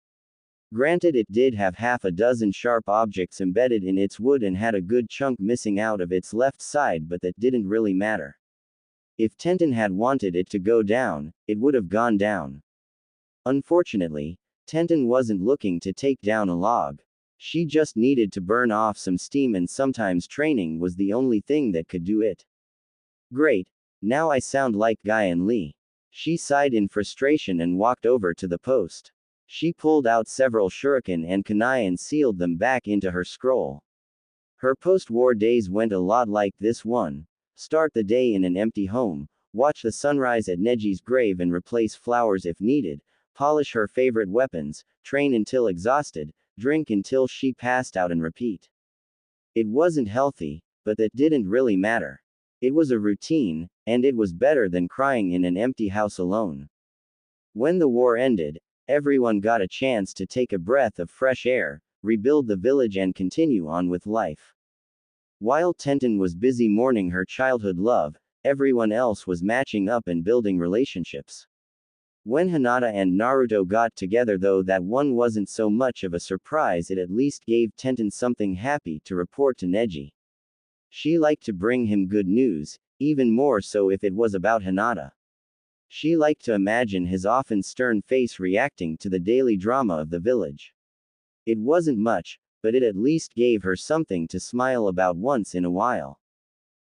A: Granted, it did have half a dozen sharp objects embedded in its wood and had a good chunk missing out of its left side, but that didn't really matter. If Tenten had wanted it to go down, it would have gone down. Unfortunately, Tenten wasn't looking to take down a log. She just needed to burn off some steam, and sometimes training was the only thing that could do it. Great. Now I sound like Guy and Lee. She sighed in frustration and walked over to the post. She pulled out several shuriken and kunai and sealed them back into her scroll. Her post-war days went a lot like this one. Start the day in an empty home, watch the sunrise at Neji's grave and replace flowers if needed, polish her favorite weapons, train until exhausted, drink until she passed out, and repeat. It wasn't healthy, but that didn't really matter. It was a routine, and it was better than crying in an empty house alone. When the war ended, everyone got a chance to take a breath of fresh air, rebuild the village and continue on with life. While Tenten was busy mourning her childhood love, everyone else was matching up and building relationships. When Hinata and Naruto got together, though, that one wasn't so much of a surprise. It at least gave Tenten something happy to report to Neji. She liked to bring him good news, even more so if it was about Hinata. She liked to imagine his often stern face reacting to the daily drama of the village. It wasn't much, but it at least gave her something to smile about once in a while.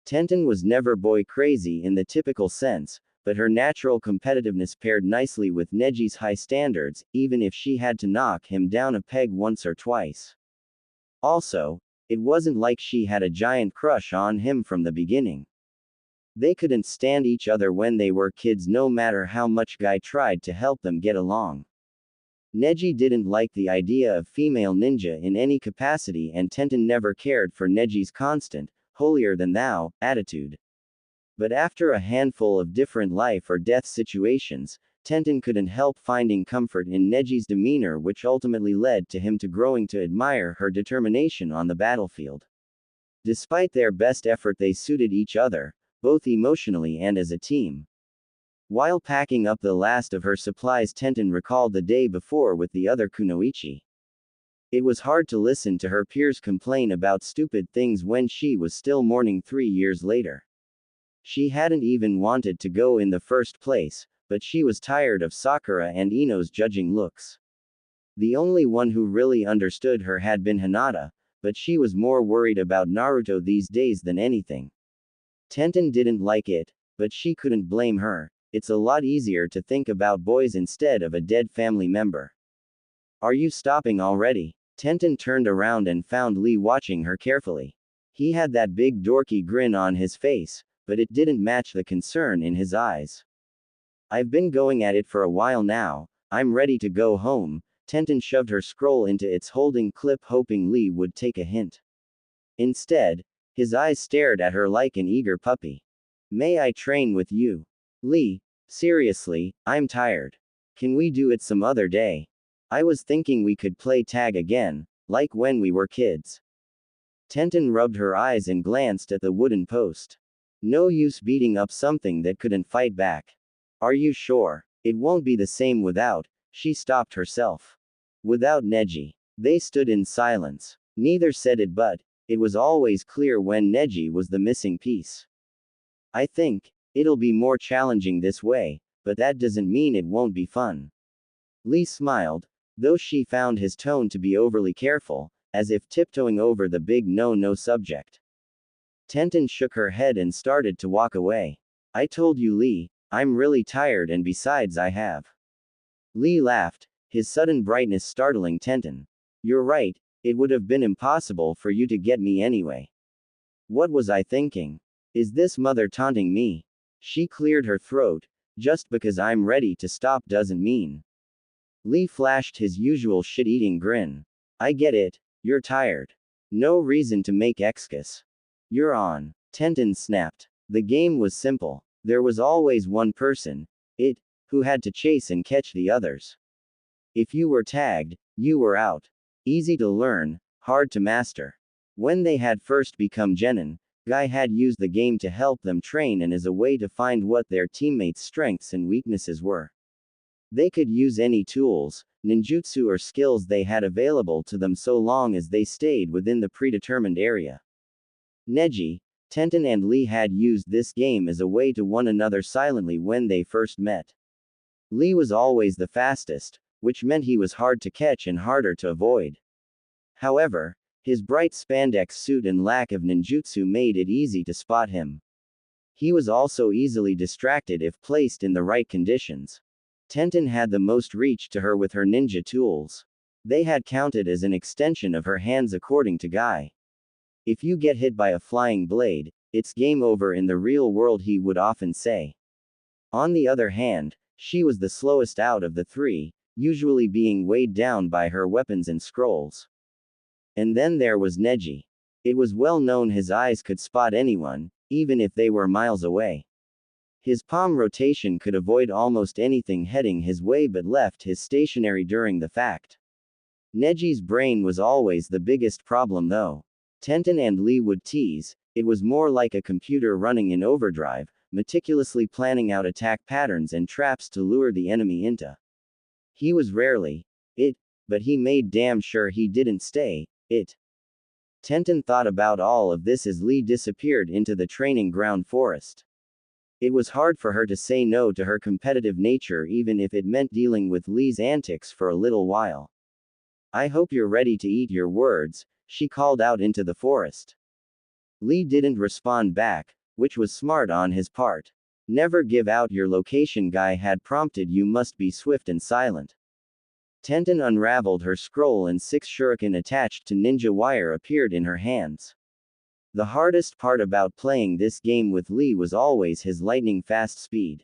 A: Tenten was never boy crazy in the typical sense, but her natural competitiveness paired nicely with Neji's high standards, even if she had to knock him down a peg once or twice. Also, it wasn't like she had a giant crush on him from the beginning. They couldn't stand each other when they were kids, no matter how much Guy tried to help them get along. Neji didn't like the idea of female ninja in any capacity, and Tenten never cared for Neji's constant, holier-than-thou attitude. But after a handful of different life or death situations, Tenten couldn't help finding comfort in Neji's demeanor, which ultimately led to him to growing to admire her determination on the battlefield. Despite their best effort, they suited each other, both emotionally and as a team. While packing up the last of her supplies, Tenten recalled the day before with the other kunoichi. It was hard to listen to her peers complain about stupid things when she was still mourning 3 years later. She hadn't even wanted to go in the first place, but she was tired of Sakura and Ino's judging looks. The only one who really understood her had been Hinata, but she was more worried about Naruto these days than anything. Tenten didn't like it, but she couldn't blame her. It's a lot easier to think about boys instead of a dead family member. Are you stopping already? Tenten turned around and found Lee watching her carefully. He had that big dorky grin on his face, but it didn't match the concern in his eyes. I've been going at it for a while now. I'm ready to go home. Tenten shoved her scroll into its holding clip, hoping Lee would take a hint. Instead, his eyes stared at her like an eager puppy. May I train with you? Lee, seriously, I'm tired. Can we do it some other day? I was thinking we could play tag again, like when we were kids. Tenten rubbed her eyes and glanced at the wooden post. No use beating up something that couldn't fight back. Are you sure? It won't be the same without. She stopped herself. Without Neji. They stood in silence. Neither said it, but it was always clear when Neji was the missing piece. I think it'll be more challenging this way, but that doesn't mean it won't be fun. Lee smiled, though she found his tone to be overly careful, as if tiptoeing over the big no-no subject. Tenten shook her head and started to walk away. I told you, Lee, I'm really tired, and besides I have. Lee laughed, his sudden brightness startling Tenten. You're right, it would have been impossible for you to get me anyway. What was I thinking? Is this mother taunting me? She cleared her throat. Just because I'm ready to stop doesn't mean. Lee flashed his usual shit-eating grin. I get it, you're tired. No reason to make excuse. You're on. Tenten snapped. The game was simple. There was always one person, it, who had to chase and catch the others. If you were tagged, you were out. Easy to learn, hard to master. When they had first become genin, Guy had used the game to help them train and as a way to find what their teammates' strengths and weaknesses were. They could use any tools, ninjutsu or skills they had available to them so long as they stayed within the predetermined area. Neji, Tenten and Lee had used this game as a way to one another silently when they first met. Lee was always the fastest, which meant he was hard to catch and harder to avoid. However, his bright spandex suit and lack of ninjutsu made it easy to spot him. He was also easily distracted if placed in the right conditions. Tenten had the most reach to her with her ninja tools. They had counted as an extension of her hands according to Guy. If you get hit by a flying blade, it's game over in the real world, he would often say. On the other hand, she was the slowest out of the three, usually being weighed down by her weapons and scrolls. And then there was Neji. It was well known his eyes could spot anyone, even if they were miles away. His palm rotation could avoid almost anything heading his way but left his stationary during the fact. Neji's brain was always the biggest problem though. Tenten and Lee would tease, it was more like a computer running in overdrive, meticulously planning out attack patterns and traps to lure the enemy into. He was rarely it, but he made damn sure he didn't stay it. Tenten thought about all of this as Lee disappeared into the training ground forest. It was hard for her to say no to her competitive nature even if it meant dealing with Lee's antics for a little while. I hope you're ready to eat your words, she called out into the forest. Lee didn't respond back, which was smart on his part. Never give out your location, Guy had prompted. You must be swift and silent. Tenten unraveled her scroll and 6 shuriken attached to ninja wire appeared in her hands. The hardest part about playing this game with Lee was always his lightning fast speed.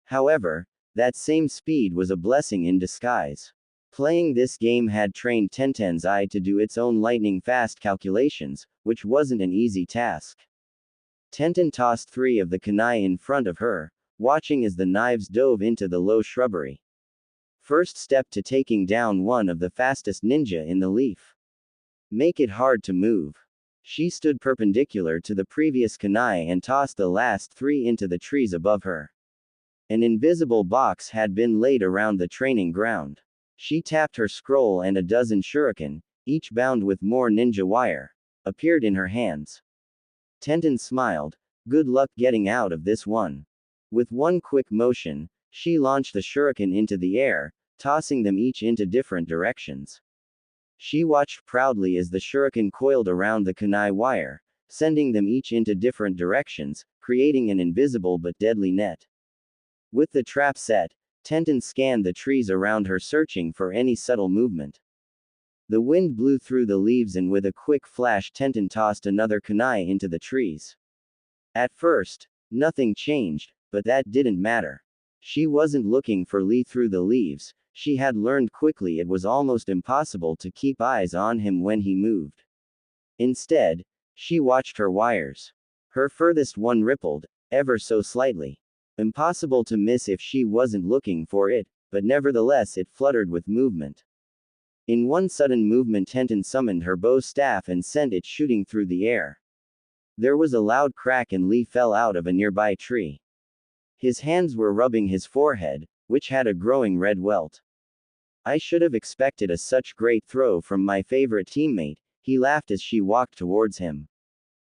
A: However, that same speed was a blessing in disguise. Playing this game had trained Tenten's eye to do its own lightning fast calculations, which wasn't an easy task. Tenten tossed 3 of the kunai in front of her, watching as the knives dove into the low shrubbery. First step to taking down one of the fastest ninja in the leaf. Make it hard to move. She stood perpendicular to the previous kunai and tossed the last 3 into the trees above her. An invisible box had been laid around the training ground. She tapped her scroll and a dozen shuriken, each bound with more ninja wire, appeared in her hands. Tenten smiled. Good luck getting out of this one. With one quick motion, she launched the shuriken into the air, tossing them each into different directions. She watched proudly as the shuriken coiled around the kunai wire, sending them each into different directions, creating an invisible but deadly net. With the trap set, Tenten scanned the trees around her, searching for any subtle movement. The wind blew through the leaves and with a quick flash Tenten tossed another kunai into the trees. At first, nothing changed, but that didn't matter. She wasn't looking for Lee through the leaves. She had learned quickly it was almost impossible to keep eyes on him when he moved. Instead, she watched her wires. Her furthest one rippled, ever so slightly. Impossible to miss if she wasn't looking for it, but nevertheless it fluttered with movement. In one sudden movement Tenten summoned her bow staff and sent it shooting through the air. There was a loud crack and Lee fell out of a nearby tree. His hands were rubbing his forehead, which had a growing red welt. I should have expected a such great throw from my favorite teammate, he laughed as she walked towards him.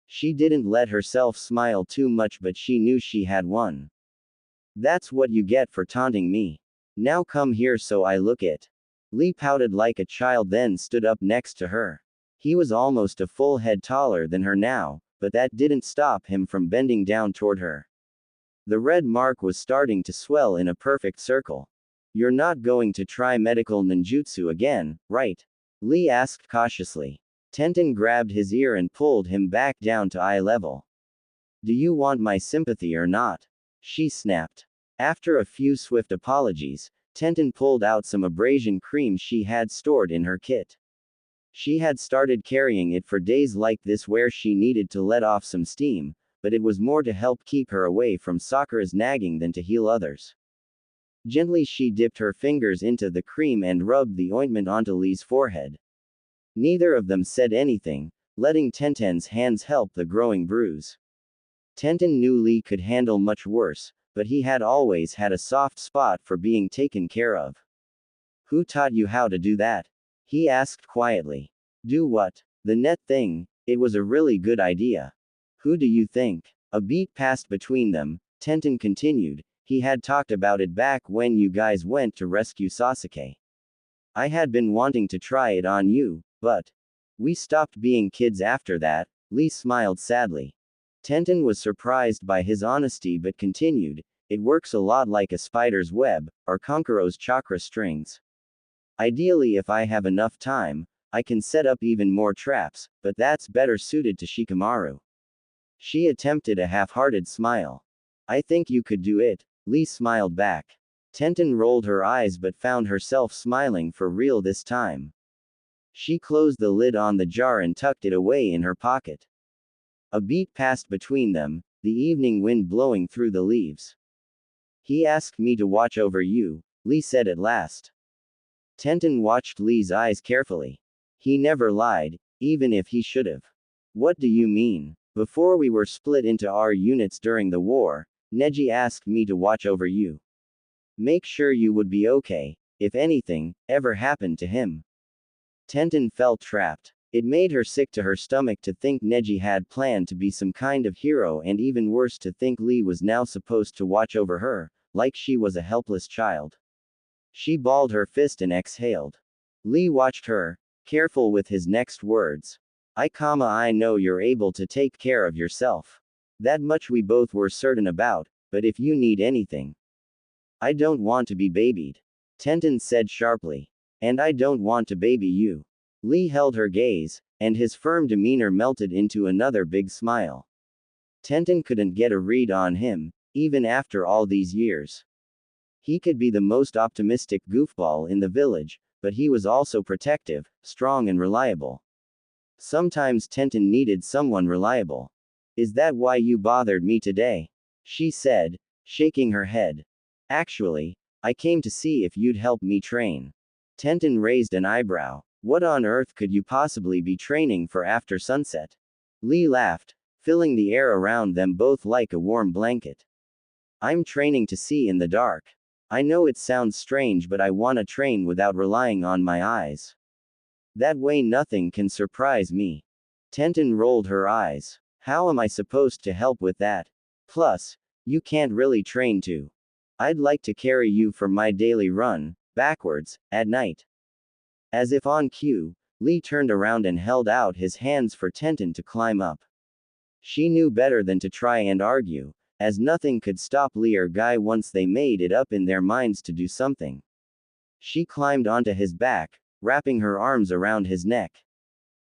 A: She didn't let herself smile too much, but she knew she had won. That's what you get for taunting me. Now come here so I look it. Lee pouted like a child, then stood up next to her. He was almost a full head taller than her now, but that didn't stop him from bending down toward her. The red mark was starting to swell in a perfect circle. You're not going to try medical ninjutsu again, right? Lee asked cautiously. Tenten grabbed his ear and pulled him back down to eye level. Do you want my sympathy or not? She snapped. After a few swift apologies, Tenten pulled out some abrasion cream she had stored in her kit. She had started carrying it for days like this where she needed to let off some steam, but it was more to help keep her away from Sakura's nagging than to heal others. Gently she dipped her fingers into the cream and rubbed the ointment onto Lee's forehead. Neither of them said anything, letting Tenten's hands help the growing bruise. Tenten knew Lee could handle much worse, but he had always had a soft spot for being taken care of. Who taught you how to do that? He asked quietly. Do what? The net thing. It was a really good idea. Who do you think? A beat passed between them. Tenten continued. He had talked about it back when you guys went to rescue Sasuke. I had been wanting to try it on you, but We stopped being kids after that, Lee smiled sadly. Tenten was surprised by his honesty but continued, it works a lot like a spider's web, or Konkuro's chakra strings. Ideally, if I have enough time, I can set up even more traps, but that's better suited to Shikamaru. She attempted a half-hearted smile. I think you could do it, Lee smiled back. Tenten rolled her eyes but found herself smiling for real this time. She closed the lid on the jar and tucked it away in her pocket. A beat passed between them, the evening wind blowing through the leaves. He asked me to watch over you, Lee said at last. Tenten watched Lee's eyes carefully. He never lied, even if he should have. What do you mean? Before we were split into our units during the war, Neji asked me to watch over you. Make sure you would be okay, if anything ever happened to him. Tenten felt trapped. It made her sick to her stomach to think Neji had planned to be some kind of hero, and even worse to think Lee was now supposed to watch over her, like she was a helpless child. She balled her fist and exhaled. Lee watched her, careful with his next words. I know you're able to take care of yourself. That much we both were certain about, but if you need anything. I don't want to be babied. Tenten said sharply. And I don't want to baby you. Lee held her gaze, and his firm demeanor melted into another big smile. Tenten couldn't get a read on him, even after all these years. He could be the most optimistic goofball in the village, but he was also protective, strong and reliable. Sometimes Tenten needed someone reliable. Is that why you bothered me today? She said, shaking her head. Actually, I came to see if you'd help me train. Tenten raised an eyebrow. What on earth could you possibly be training for after sunset? Lee laughed, filling the air around them both like a warm blanket. I'm training to see in the dark. I know it sounds strange, but I want to train without relying on my eyes. That way nothing can surprise me. Tenten rolled her eyes. How am I supposed to help with that? Plus, you can't really train too. I'd like to carry you for my daily run, backwards, at night. As if on cue, Lee turned around and held out his hands for Tenten to climb up. She knew better than to try and argue, as nothing could stop Lee or Guy once they made it up in their minds to do something. She climbed onto his back, wrapping her arms around his neck.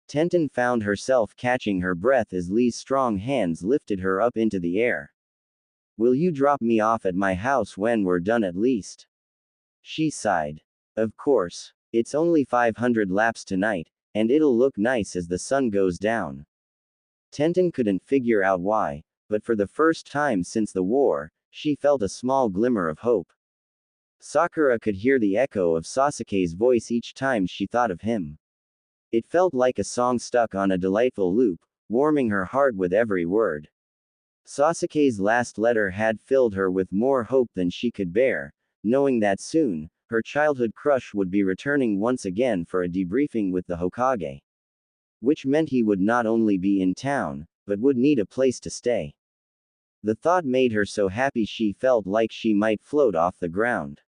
A: Tenten found herself catching her breath as Lee's strong hands lifted her up into the air. Will you drop me off at my house when we're done at least? She sighed. Of course. It's only 500 laps tonight, and it'll look nice as the sun goes down. Tenten couldn't figure out why, but for the first time since the war, she felt a small glimmer of hope. Sakura could hear the echo of Sasuke's voice each time she thought of him. It felt like a song stuck on a delightful loop, warming her heart with every word. Sasuke's last letter had filled her with more hope than she could bear, knowing that soon, her childhood crush would be returning once again for a debriefing with the Hokage. Which meant he would not only be in town, but would need a place to stay. The thought made her so happy she felt like she might float off the ground.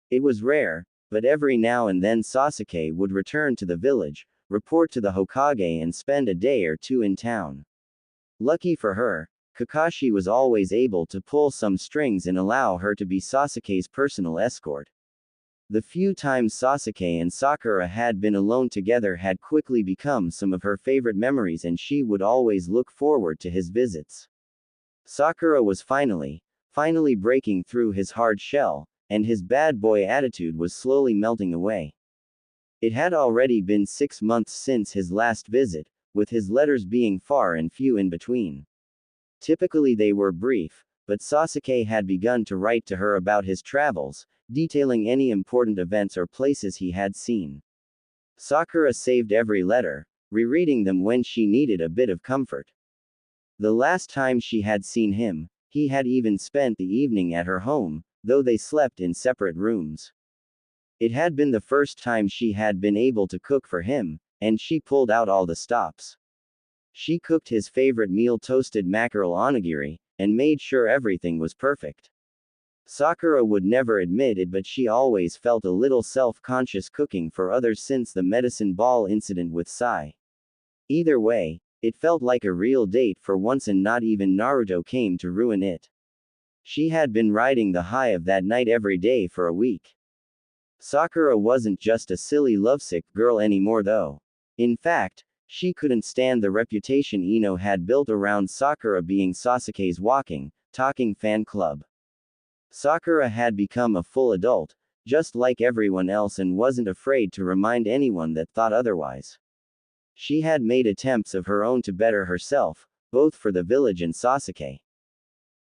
A: It was rare, but every now and then Sasuke would return to the village, report to the Hokage and spend a day or two in town. Lucky for her, Kakashi was always able to pull some strings and allow her to be Sasuke's personal escort. The few times Sasuke and Sakura had been alone together had quickly become some of her favorite memories, and she would always look forward to his visits. Sakura was finally breaking through his hard shell, and his bad boy attitude was slowly melting away. It had already been 6 months since his last visit, with his letters being far and few in between. Typically they were brief, but Sasuke had begun to write to her about his travels, detailing any important events or places he had seen. Sakura saved every letter, rereading them when she needed a bit of comfort. The last time she had seen him, he had even spent the evening at her home, though they slept in separate rooms. It had been the first time she had been able to cook for him, and she pulled out all the stops. She cooked his favorite meal, toasted mackerel onigiri, and made sure everything was perfect. Sakura would never admit it, but she always felt a little self-conscious cooking for others since the medicine ball incident with Sai. Either way, it felt like a real date for once, and not even Naruto came to ruin it. She had been riding the high of that night every day for a week. Sakura wasn't just a silly lovesick girl anymore though. In fact, she couldn't stand the reputation Ino had built around Sakura being Sasuke's walking, talking fan club. Sakura had become a full adult, just like everyone else, and wasn't afraid to remind anyone that thought otherwise. She had made attempts of her own to better herself, both for the village and Sasuke.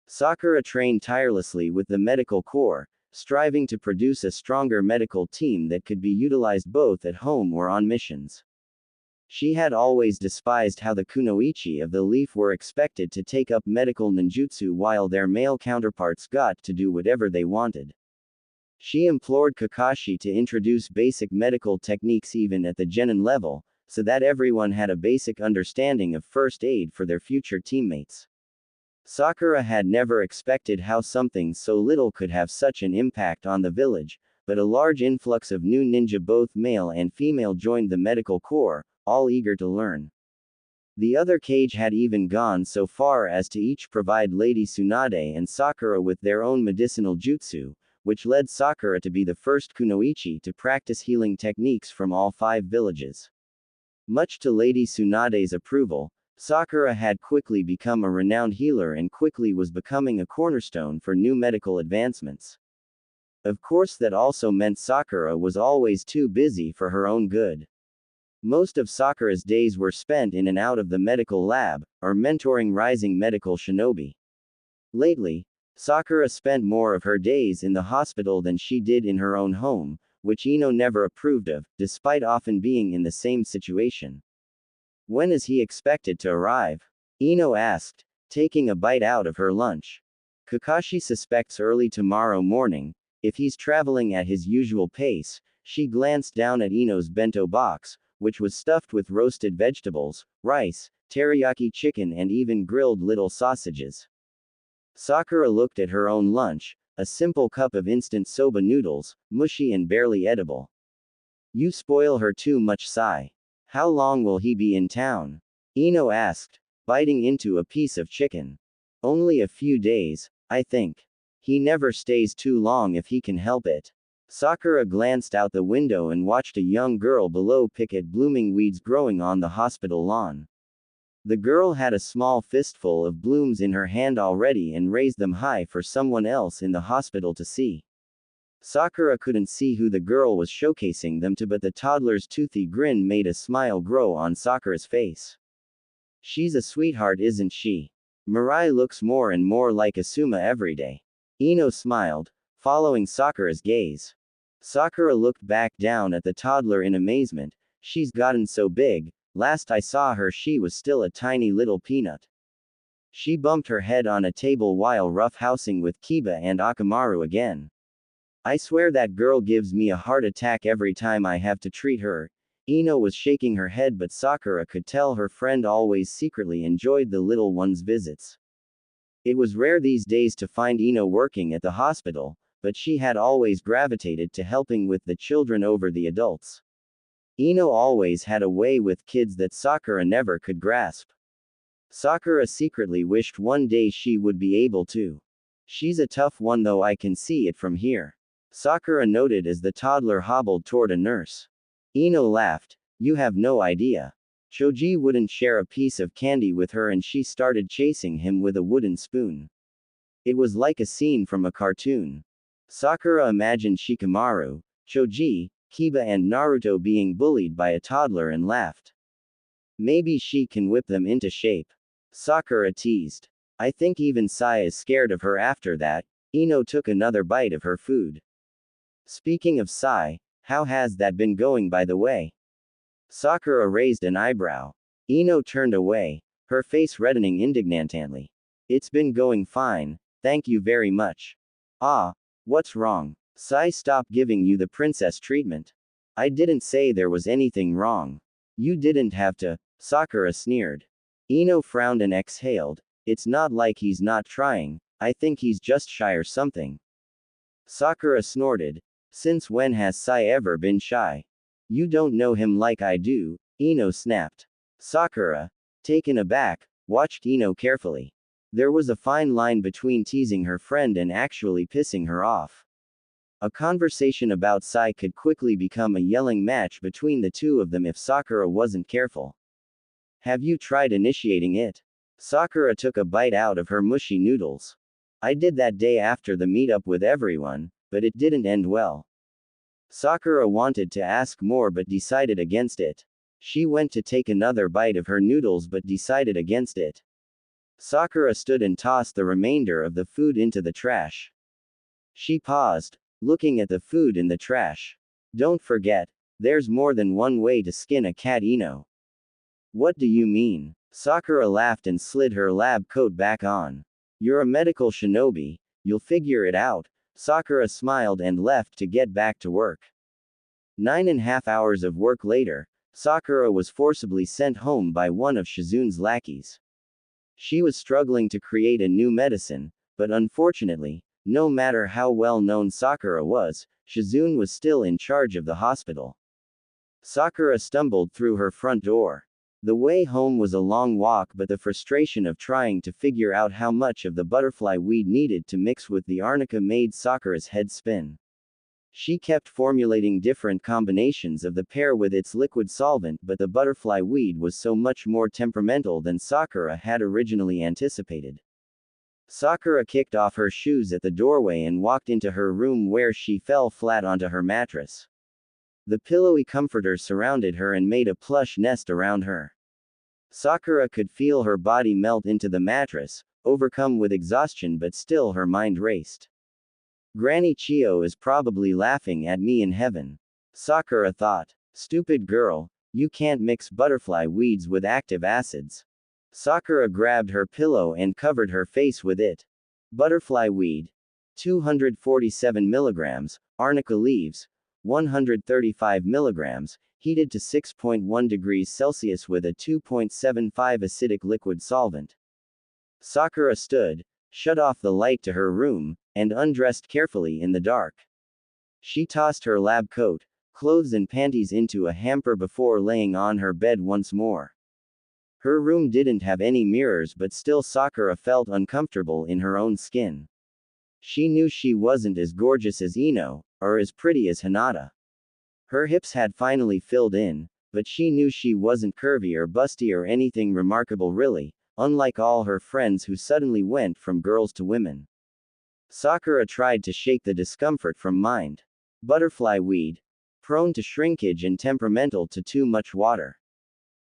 A: Sakura trained tirelessly with the medical corps, striving to produce a stronger medical team that could be utilized both at home or on missions. She had always despised how the kunoichi of the leaf were expected to take up medical ninjutsu while their male counterparts got to do whatever they wanted. She implored Kakashi to introduce basic medical techniques even at the genin level, so that everyone had a basic understanding of first aid for their future teammates. Sakura had never expected how something so little could have such an impact on the village, but a large influx of new ninja, both male and female, joined the medical corps, all eager to learn. The other cage had even gone so far as to each provide Lady Tsunade and Sakura with their own medicinal jutsu, which led Sakura to be the first kunoichi to practice healing techniques from all 5 villages. Much to Lady Tsunade's approval, Sakura had quickly become a renowned healer and quickly was becoming a cornerstone for new medical advancements. Of course, that also meant Sakura was always too busy for her own good. Most of Sakura's days were spent in and out of the medical lab, or mentoring rising medical shinobi. Lately, Sakura spent more of her days in the hospital than she did in her own home, which Ino never approved of, despite often being in the same situation. When is he expected to arrive? Ino asked, taking a bite out of her lunch. Kakashi suspects early tomorrow morning. If he's traveling at his usual pace. She glanced down at Ino's bento box, which was stuffed with roasted vegetables, rice, teriyaki chicken, and even grilled little sausages. Sakura looked at her own lunch, a simple cup of instant soba noodles, mushy and barely edible. You spoil her too much, Sai. How long will he be in town? Ino asked, biting into a piece of chicken. Only a few days, I think. He never stays too long if he can help it. Sakura glanced out the window and watched a young girl below pick at blooming weeds growing on the hospital lawn. The girl had a small fistful of blooms in her hand already and raised them high for someone else in the hospital to see. Sakura couldn't see who the girl was showcasing them to, but the toddler's toothy grin made a smile grow on Sakura's face. She's a sweetheart, isn't she? Mirai looks more and more like Asuma every day. Ino smiled, following Sakura's gaze. Sakura looked back down at the toddler in amazement. She's gotten so big. Last I saw her she was still a tiny little peanut. She bumped her head on a table while roughhousing with Kiba and Akamaru again. I swear that girl gives me a heart attack every time I have to treat her. Ino was shaking her head, but Sakura could tell her friend always secretly enjoyed the little one's visits. It was rare these days to find Ino working at the hospital, but she had always gravitated to helping with the children over the adults. Ino always had a way with kids that Sakura never could grasp. Sakura secretly wished one day she would be able to. She's a tough one though, I can see it from here. Sakura noted as the toddler hobbled toward a nurse. Ino laughed. You have no idea. Choji wouldn't share a piece of candy with her and she started chasing him with a wooden spoon. It was like a scene from a cartoon. Sakura imagined Shikamaru, Choji, Kiba and Naruto being bullied by a toddler and laughed. Maybe she can whip them into shape. Sakura teased. I think even Sai is scared of her after that. Ino took another bite of her food. Speaking of Sai, how has that been going by the way? Sakura raised an eyebrow. Ino turned away, her face reddening indignantly. It's been going fine, thank you very much. Ah, what's wrong? Sai stopped giving you the princess treatment. I didn't say there was anything wrong. You didn't have to, Sakura sneered. Ino frowned and exhaled. It's not like he's not trying, I think he's just shy or something. Sakura snorted. Since when has Sai ever been shy? You don't know him like I do, Ino snapped. Sakura, taken aback, watched Ino carefully. There was a fine line between teasing her friend and actually pissing her off. A conversation about Sai could quickly become a yelling match between the two of them if Sakura wasn't careful. Have you tried initiating it? Sakura took a bite out of her mushy noodles. I did that day after the meetup with everyone, but it didn't end well. Sakura wanted to ask more but decided against it. She went to take another bite of her noodles but decided against it. Sakura stood and tossed the remainder of the food into the trash. She paused, looking at the food in the trash. Don't forget, there's more than one way to skin a cat, Ino. What do you mean? Sakura laughed and slid her lab coat back on. You're a medical shinobi, you'll figure it out. Sakura smiled and left to get back to work. 9.5 hours of work later, Sakura was forcibly sent home by one of Shizun's lackeys. She was struggling to create a new medicine, but unfortunately, no matter how well known Sakura was, Shizun was still in charge of the hospital. Sakura stumbled through her front door. The way home was a long walk, but the frustration of trying to figure out how much of the butterfly weed needed to mix with the arnica made Sakura's head spin. She kept formulating different combinations of the pair with its liquid solvent, but the butterfly weed was so much more temperamental than Sakura had originally anticipated. Sakura kicked off her shoes at the doorway and walked into her room, where she fell flat onto her mattress. The pillowy comforter surrounded her and made a plush nest around her. Sakura could feel her body melt into the mattress, overcome with exhaustion, but still her mind raced. Granny Chio is probably laughing at me in heaven. Sakura thought. Stupid girl, you can't mix butterfly weeds with active acids. Sakura grabbed her pillow and covered her face with it. Butterfly weed. 247 milligrams, arnica leaves. 135 milligrams, heated to 6.1 degrees Celsius with a 2.75 acidic liquid solvent. Sakura stood, shut off the light to her room, and undressed carefully in the dark. She tossed her lab coat, clothes and panties into a hamper before laying on her bed once more. Her room didn't have any mirrors, but still Sakura felt uncomfortable in her own skin. She knew she wasn't as gorgeous as Ino, or as pretty as Hinata. Her hips had finally filled in, but she knew she wasn't curvy or busty or anything remarkable really, unlike all her friends who suddenly went from girls to women. Sakura tried to shake the discomfort from mind. Butterfly weed. Prone to shrinkage and temperamental to too much water.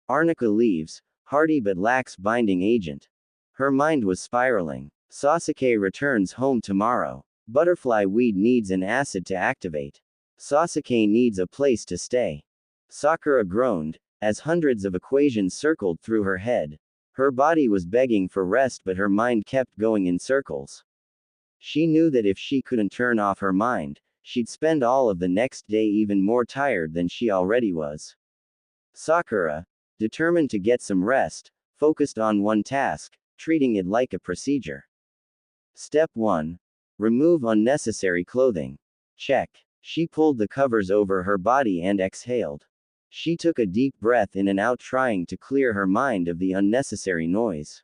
A: Arnica leaves. Hardy but lacks binding agent. Her mind was spiraling. Sasuke returns home tomorrow. Butterfly weed needs an acid to activate. Sasuke needs a place to stay. Sakura groaned, as hundreds of equations circled through her head. Her body was begging for rest, but her mind kept going in circles. She knew that if she couldn't turn off her mind, she'd spend all of the next day even more tired than she already was. Sakura, determined to get some rest, focused on one task, treating it like a procedure. Step 1. Remove unnecessary clothing. Check. She pulled the covers over her body and exhaled. She took a deep breath in and out, trying to clear her mind of the unnecessary noise.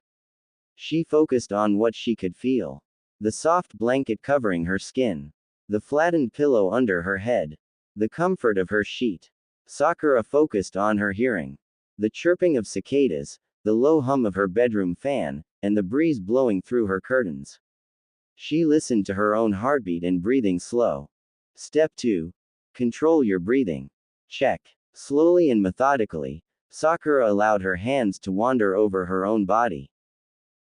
A: She focused on what she could feel. The soft blanket covering her skin. The flattened pillow under her head. The comfort of her sheet. Sakura focused on her hearing. The chirping of cicadas, the low hum of her bedroom fan, and the breeze blowing through her curtains. She listened to her own heartbeat and breathing slow. Step 2. Control your breathing. Check. Slowly and methodically, Sakura allowed her hands to wander over her own body.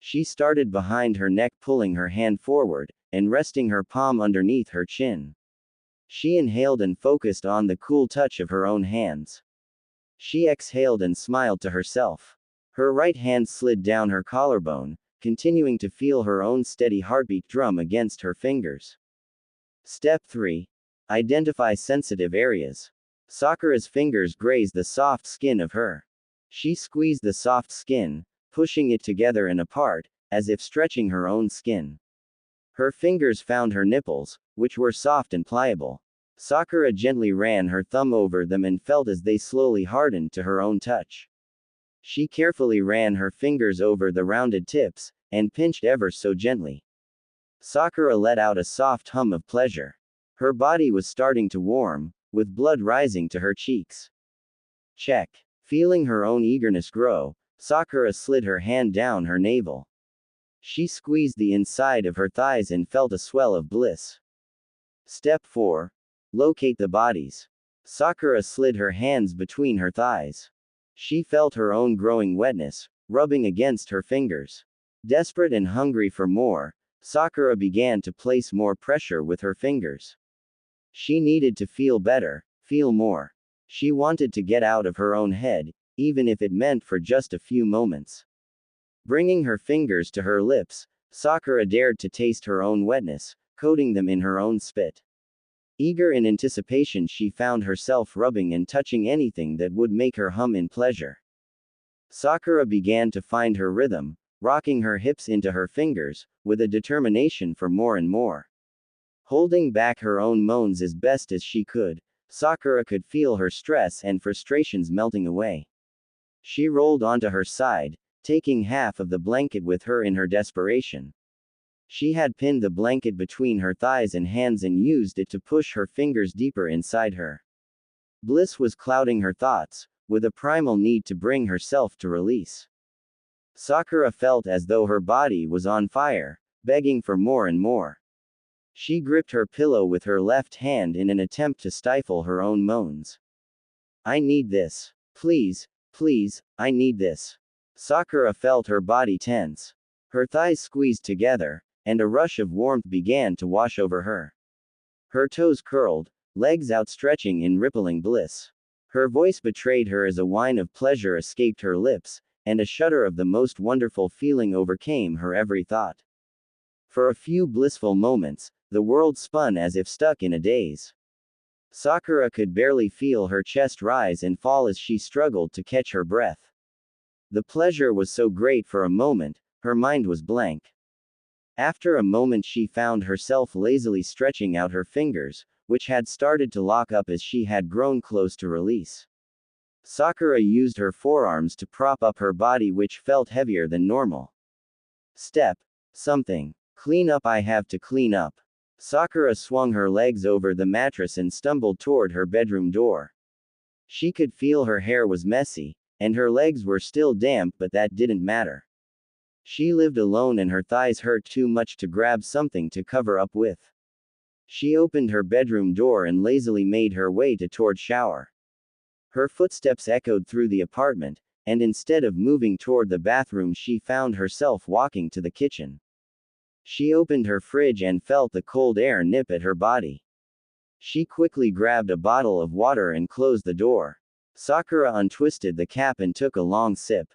A: She started behind her neck, pulling her hand forward, and resting her palm underneath her chin. She inhaled and focused on the cool touch of her own hands. She exhaled and smiled to herself. Her right hand slid down her collarbone, continuing to feel her own steady heartbeat drum against her fingers. Step 3. Identify sensitive areas. Sakura's fingers grazed the soft skin of her. She squeezed the soft skin, pushing it together and apart, as if stretching her own skin. Her fingers found her nipples, which were soft and pliable. Sakura gently ran her thumb over them and felt as they slowly hardened to her own touch. She carefully ran her fingers over the rounded tips, and pinched ever so gently. Sakura let out a soft hum of pleasure. Her body was starting to warm, with blood rising to her cheeks. Check. Feeling her own eagerness grow, Sakura slid her hand down her navel. She squeezed the inside of her thighs and felt a swell of bliss. Step 4. Locate the bodies. Sakura slid her hands between her thighs. She felt her own growing wetness, rubbing against her fingers. Desperate and hungry for more, Sakura began to place more pressure with her fingers. She needed to feel better, feel more. She wanted to get out of her own head, even if it meant for just a few moments. Bringing her fingers to her lips, Sakura dared to taste her own wetness, coating them in her own spit. Eager in anticipation, she found herself rubbing and touching anything that would make her hum in pleasure. Sakura began to find her rhythm, rocking her hips into her fingers, with a determination for more and more. Holding back her own moans as best as she could, Sakura could feel her stress and frustrations melting away. She rolled onto her side, taking half of the blanket with her in her desperation. She had pinned the blanket between her thighs and hands and used it to push her fingers deeper inside her. Bliss was clouding her thoughts, with a primal need to bring herself to release. Sakura felt as though her body was on fire, begging for more and more. She gripped her pillow with her left hand in an attempt to stifle her own moans. I need this. Please, please, I need this. Sakura felt her body tense. Her thighs squeezed together, and a rush of warmth began to wash over her. Her toes curled, legs outstretching in rippling bliss. Her voice betrayed her as a whine of pleasure escaped her lips, and a shudder of the most wonderful feeling overcame her every thought. For a few blissful moments, the world spun as if stuck in a daze. Sakura could barely feel her chest rise and fall as she struggled to catch her breath. The pleasure was so great for a moment, her mind was blank. After a moment she found herself lazily stretching out her fingers, which had started to lock up as she had grown close to release. Sakura used her forearms to prop up her body, which felt heavier than normal. Step. Something. Clean up, I have to clean up. Sakura swung her legs over the mattress and stumbled toward her bedroom door. She could feel her hair was messy, and her legs were still damp, but that didn't matter. She lived alone and her thighs hurt too much to grab something to cover up with. She opened her bedroom door and lazily made her way toward shower. Her footsteps echoed through the apartment, and instead of moving toward the bathroom, she found herself walking to the kitchen. She opened her fridge and felt the cold air nip at her body. She quickly grabbed a bottle of water and closed the door. Sakura untwisted the cap and took a long sip.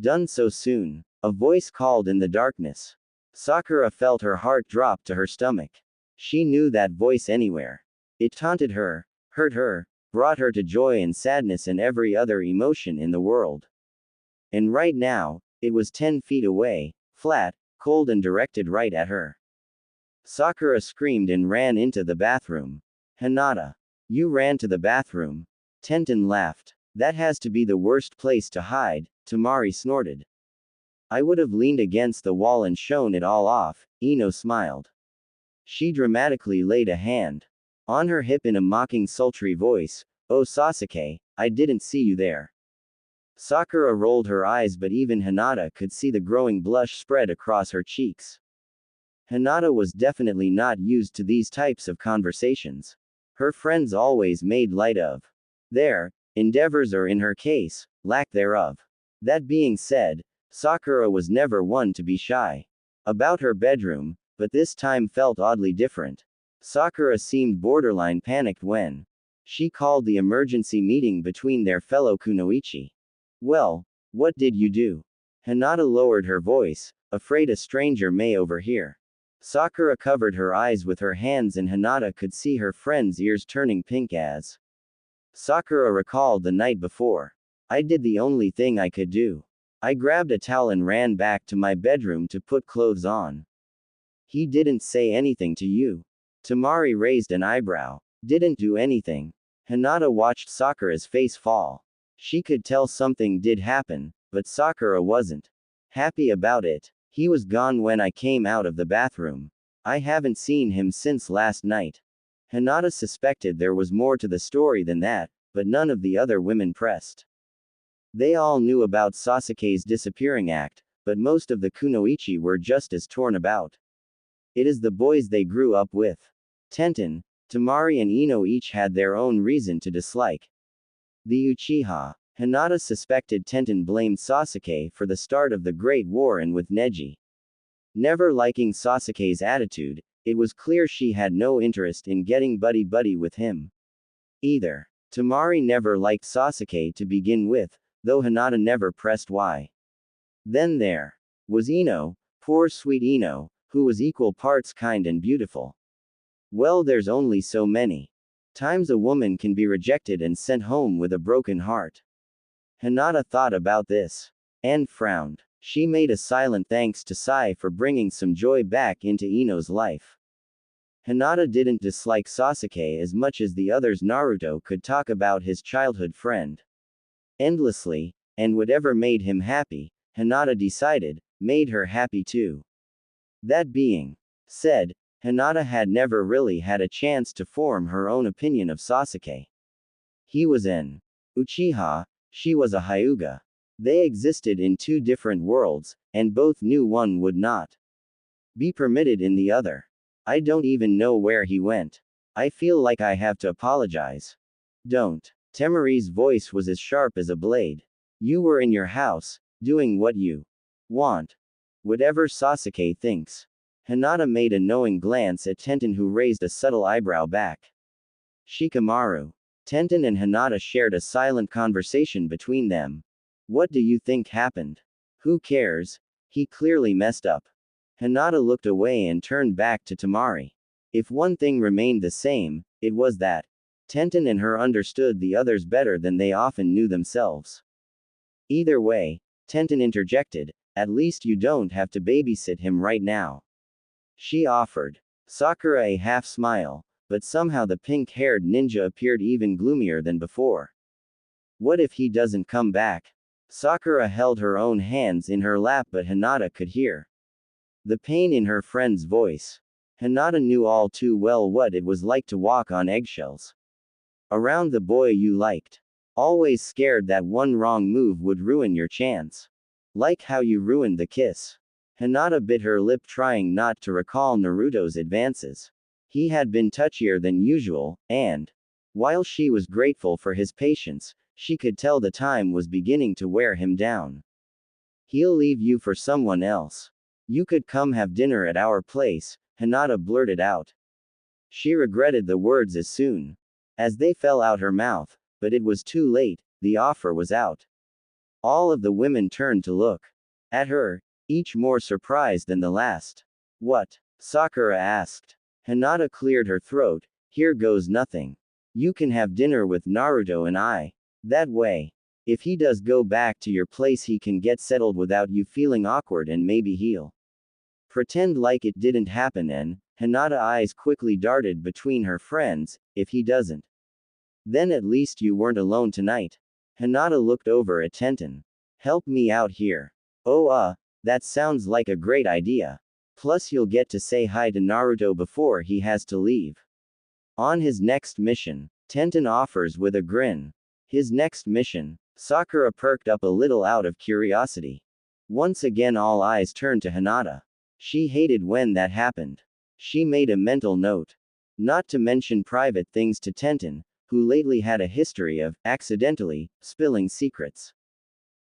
A: Done so soon? A voice called in the darkness. Sakura felt her heart drop to her stomach. She knew that voice anywhere. It taunted her, hurt her, brought her to joy and sadness and every other emotion in the world. And right now, it was 10 feet away, flat, cold and directed right at her. Sakura screamed and ran into the bathroom. Hinata. You ran to the bathroom? Tenten laughed. That has to be the worst place to hide, Tamari snorted. I would have leaned against the wall and shown it all off, Ino smiled. She dramatically laid a hand on her hip in a mocking sultry voice. Oh Sasuke, I didn't see you there. Sakura rolled her eyes, but even Hinata could see the growing blush spread across her cheeks. Hinata was definitely not used to these types of conversations. Her friends always made light of their endeavors, or in her case, lack thereof. That being said, Sakura was never one to be shy about her bedroom, but this time felt oddly different. Sakura seemed borderline panicked when she called the emergency meeting between their fellow kunoichi. Well, what did you do? Hinata lowered her voice, afraid a stranger may overhear. Sakura covered her eyes with her hands and Hinata could see her friend's ears turning pink as Sakura recalled the night before. I did the only thing I could do. I grabbed a towel and ran back to my bedroom to put clothes on. He didn't say anything to you. Tamari raised an eyebrow. Didn't do anything. Hinata watched Sakura's face fall. She could tell something did happen, but Sakura wasn't happy about it. He was gone when I came out of the bathroom. I haven't seen him since last night. Hinata suspected there was more to the story than that, but none of the other women pressed. They all knew about Sasuke's disappearing act, but most of the kunoichi were just as torn about. It is the boys they grew up with. Tenten, Tamari and Ino each had their own reason to dislike the Uchiha. Hinata suspected Tenten blamed Sasuke for the start of the Great War and with Neji never liking Sasuke's attitude, it was clear she had no interest in getting buddy-buddy with him either. Tamari never liked Sasuke to begin with, though Hinata never pressed why. Then there was Ino, poor sweet Ino, who was equal parts kind and beautiful. Well, there's only so many times a woman can be rejected and sent home with a broken heart. Hinata thought about this and frowned. She made a silent thanks to Sai for bringing some joy back into Ino's life. Hinata didn't dislike Sasuke as much as the others. Naruto could talk about his childhood friend endlessly, and whatever made him happy, Hinata decided, made her happy too. That being said, Hinata had never really had a chance to form her own opinion of Sasuke. He was an Uchiha, she was a Hyuga. They existed in two different worlds, and both knew one would not be permitted in the other. I don't even know where he went. I feel like I have to apologize. Don't. Temari's voice was as sharp as a blade. You were in your house, doing what you want. Whatever Sasuke thinks. Hinata made a knowing glance at Tenten, who raised a subtle eyebrow back. Shikamaru. Tenten and Hinata shared a silent conversation between them. What do you think happened? Who cares? He clearly messed up. Hinata looked away and turned back to Tamari. If one thing remained the same, it was that Tenten and her understood the others better than they often knew themselves. Either way, Tenten interjected, at least you don't have to babysit him right now. She offered Sakura a half smile, but somehow the pink-haired ninja appeared even gloomier than before. What if he doesn't come back? Sakura held her own hands in her lap, but Hinata could hear the pain in her friend's voice. Hinata knew all too well what it was like to walk on eggshells around the boy you liked. Always scared that one wrong move would ruin your chance. Like how you ruined the kiss. Hinata bit her lip, trying not to recall Naruto's advances. He had been touchier than usual, and while she was grateful for his patience, she could tell the time was beginning to wear him down. He'll leave you for someone else. You could come have dinner at our place, Hinata blurted out. She regretted the words as soon as they fell out her mouth, but it was too late, the offer was out. All of the women turned to look at her, each more surprised than the last. What? Sakura asked. Hinata cleared her throat. Here goes nothing. You can have dinner with Naruto and I. That way. If he does go back to your place, he can get settled without you feeling awkward, and maybe he'll pretend like it didn't happen. And Hinata's eyes quickly darted between her friends. If he doesn't, then at least you weren't alone tonight. Hinata looked over at Tenten. Help me out here. Oh, that sounds like a great idea. Plus you'll get to say hi to Naruto before he has to leave on his next mission. Tenten offers with a grin. His next mission? Sakura perked up a little out of curiosity. Once again all eyes turned to Hinata. She hated when that happened. She made a mental note not to mention private things to Tenten, who lately had a history of, accidentally, spilling secrets.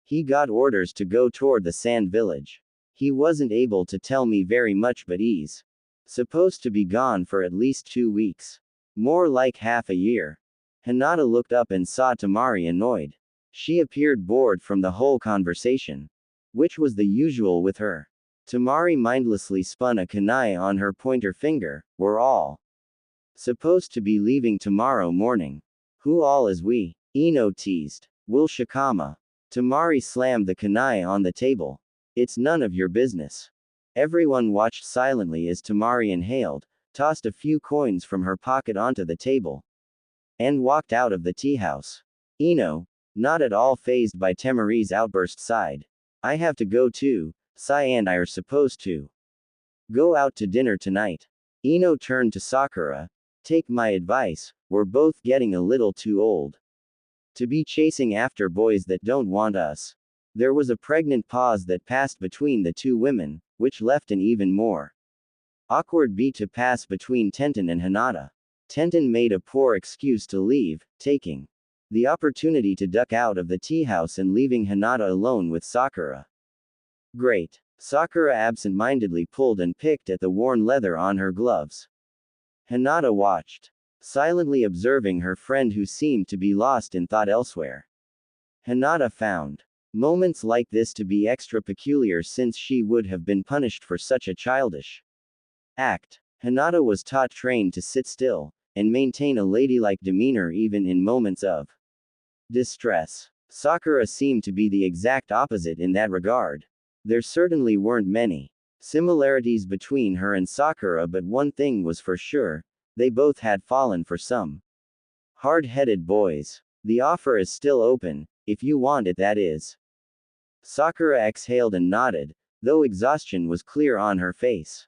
A: He got orders to go toward the sand village. He wasn't able to tell me very much, but he's supposed to be gone for at least 2 weeks. More like half a year. Hinata looked up and saw Tamari annoyed. She appeared bored from the whole conversation, which was the usual with her. Tamari mindlessly spun a kunai on her pointer finger. We're all supposed to be leaving tomorrow morning. Who all is we? Ino teased. Will Shikama. Tamari slammed the kunai on the table. It's none of your business. Everyone watched silently as Tamari inhaled, tossed a few coins from her pocket onto the table, and walked out of the tea house. Ino, not at all fazed by Tamari's outburst, sighed. I have to go too. Sai and I are supposed to go out to dinner tonight. Ino turned to Sakura. Take my advice, we're both getting a little too old to be chasing after boys that don't want us. There was a pregnant pause that passed between the two women, which left an even more awkward beat to pass between Tenten and Hinata. Tenten made a poor excuse to leave, taking the opportunity to duck out of the tea house and leaving Hinata alone with Sakura. Great. Sakura absent-mindedly pulled and picked at the worn leather on her gloves. Hinata watched, silently observing her friend who seemed to be lost in thought elsewhere. Hinata found moments like this to be extra peculiar since she would have been punished for such a childish act. Hinata was trained to sit still and maintain a ladylike demeanor even in moments of distress. Sakura seemed to be the exact opposite in that regard. There certainly weren't many similarities between her and Sakura, but one thing was for sure, they both had fallen for some hard-headed boys. The offer is still open, if you want it, that is. Sakura exhaled and nodded, though exhaustion was clear on her face.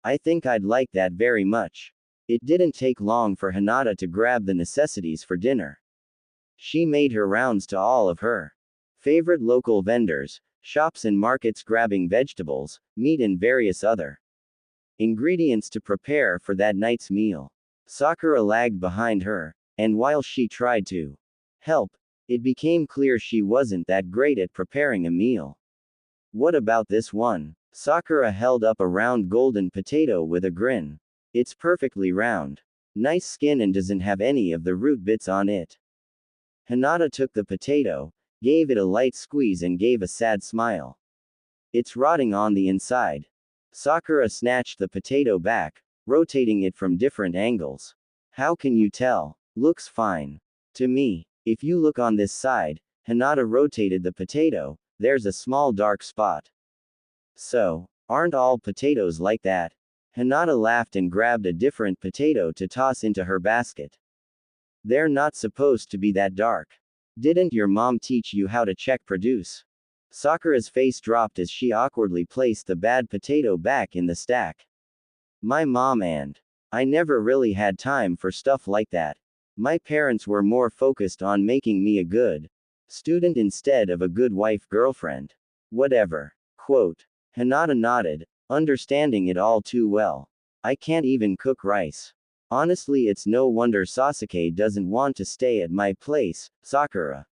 A: I think I'd like that very much. It didn't take long for Hinata to grab the necessities for dinner. She made her rounds to all of her favorite local vendors, shops and markets, grabbing vegetables, meat and various other ingredients to prepare for that night's meal. Sakura lagged behind her, and while she tried to help, it became clear she wasn't that great at preparing a meal. What about this one? Sakura held up a round golden potato with a grin. It's perfectly round. Nice skin and doesn't have any of the root bits on it. Hinata took the potato, gave it a light squeeze and gave a sad smile. It's rotting on the inside. Sakura snatched the potato back, rotating it from different angles. How can you tell? Looks fine. To me. If you look on this side, Hinata rotated the potato, there's a small dark spot. So, aren't all potatoes like that? Hinata laughed and grabbed a different potato to toss into her basket. They're not supposed to be that dark. Didn't your mom teach you how to check produce? Sakura's face dropped as she awkwardly placed the bad potato back in the stack. My mom and I never really had time for stuff like that. My parents were more focused on making me a good student instead of a good wife girlfriend. Whatever. Quote. Hinata nodded, understanding it all too well. I can't even cook rice. Honestly, it's no wonder Sasuke doesn't want to stay at my place. Sakura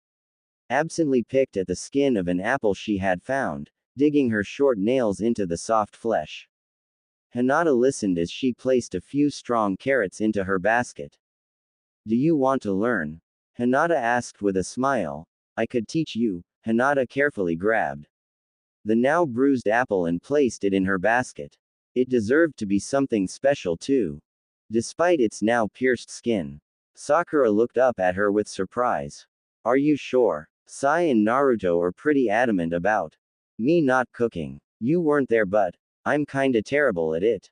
A: absently picked at the skin of an apple she had found, digging her short nails into the soft flesh. Hinata listened as she placed a few strong carrots into her basket. Do you want to learn? Hinata asked with a smile. I could teach you. Hinata carefully grabbed the now bruised apple and placed it in her basket. It deserved to be something special too. Despite its now pierced skin. Sakura looked up at her with surprise. Are you sure? Sai and Naruto are pretty adamant about me not cooking. You weren't there, but I'm kinda terrible at it.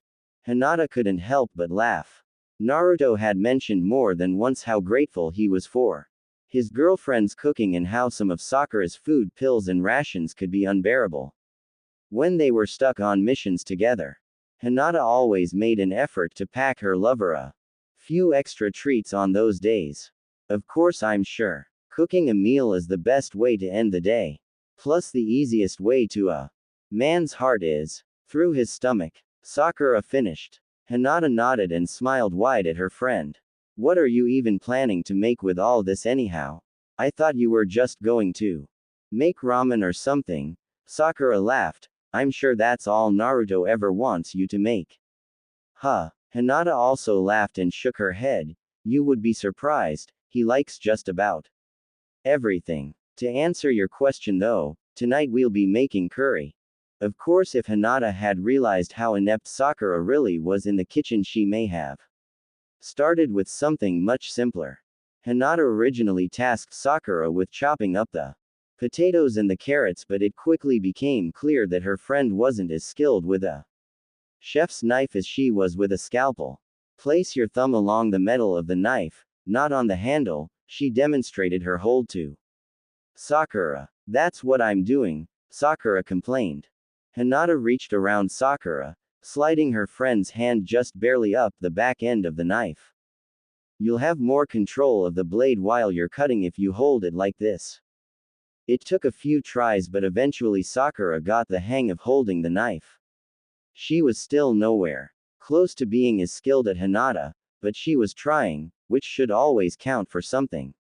A: Hinata couldn't help but laugh. Naruto had mentioned more than once how grateful he was for his girlfriend's cooking and how some of Sakura's food, pills and rations could be unbearable when they were stuck on missions together. Hinata always made an effort to pack her lover a few extra treats on those days. Of course, I'm sure cooking a meal is the best way to end the day. Plus the easiest way to a man's heart is through his stomach. Sakura finished. Hinata nodded and smiled wide at her friend. What are you even planning to make with all this anyhow? I thought you were just going to make ramen or something. Sakura laughed. I'm sure that's all Naruto ever wants you to make. Huh. Hinata also laughed and shook her head. You would be surprised, he likes just about everything. To answer your question though, tonight we'll be making curry. Of course, if Hinata had realized how inept Sakura really was in the kitchen, she may have started with something much simpler. Hinata originally tasked Sakura with chopping up the potatoes and the carrots, but it quickly became clear that her friend wasn't as skilled with a chef's knife as she was with a scalpel. Place your thumb along the metal of the knife, not on the handle, she demonstrated her hold to Sakura. That's what I'm doing, Sakura complained. Hinata reached around Sakura, sliding her friend's hand just barely up the back end of the knife. You'll have more control of the blade while you're cutting if you hold it like this. It took a few tries, but eventually Sakura got the hang of holding the knife. She was still nowhere close to being as skilled as Hinata, but she was trying, which should always count for something.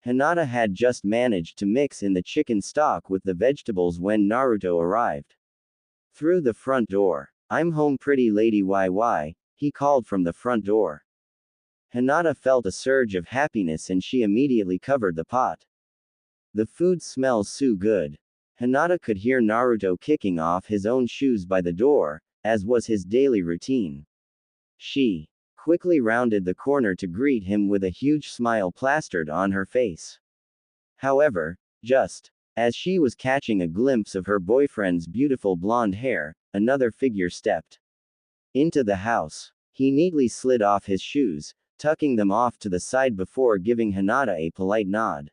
A: Hinata had just managed to mix in the chicken stock with the vegetables when Naruto arrived. Through the front door. I'm home, pretty lady, YY, he called from the front door. Hinata felt a surge of happiness and she immediately covered the pot. The food smells so good. Hinata could hear Naruto kicking off his own shoes by the door, as was his daily routine. She quickly rounded the corner to greet him with a huge smile plastered on her face. However, just as she was catching a glimpse of her boyfriend's beautiful blonde hair, another figure stepped into the house. He neatly slid off his shoes, tucking them off to the side before giving Hinata a polite nod.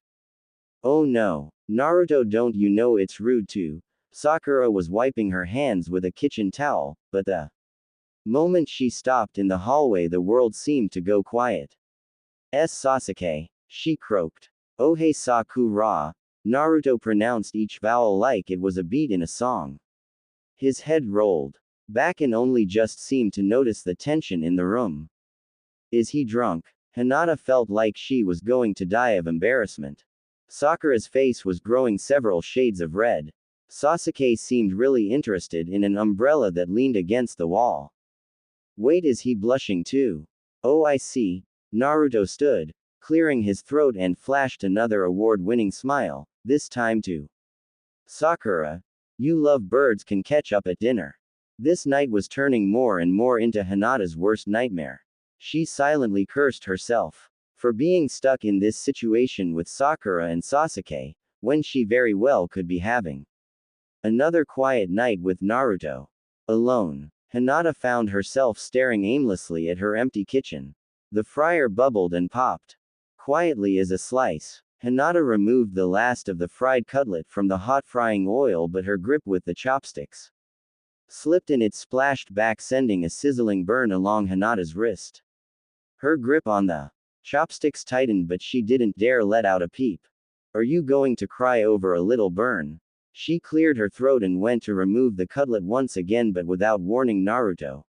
A: Oh no, Naruto, don't you know it's rude to? Sakura was wiping her hands with a kitchen towel, but the moment she stopped in the hallway, the world seemed to go quiet. Sasuke, she croaked. Oh hey Sakura, Naruto pronounced each vowel like it was a beat in a song. His head rolled back and only just seemed to notice the tension in the room. Is he drunk? Hinata felt like she was going to die of embarrassment. Sakura's face was growing several shades of red. Sasuke seemed really interested in an umbrella that leaned against the wall. Wait, is he blushing too? Oh, I see. Naruto stood, clearing his throat and flashed another award-winning smile, this time to Sakura. You love birds can catch up at dinner. This night was turning more and more into Hinata's worst nightmare. She silently cursed herself for being stuck in this situation with Sakura and Sasuke, when she very well could be having another quiet night with Naruto. Alone, Hinata found herself staring aimlessly at her empty kitchen. The fryer bubbled and popped quietly as a slice. Hinata removed the last of the fried cutlet from the hot frying oil, but her grip with the chopsticks slipped and it splashed back, sending a sizzling burn along Hinata's wrist. Her grip on the chopsticks tightened, but she didn't dare let out a peep. Are you going to cry over a little burn? She cleared her throat and went to remove the cutlet once again, but without warning, Naruto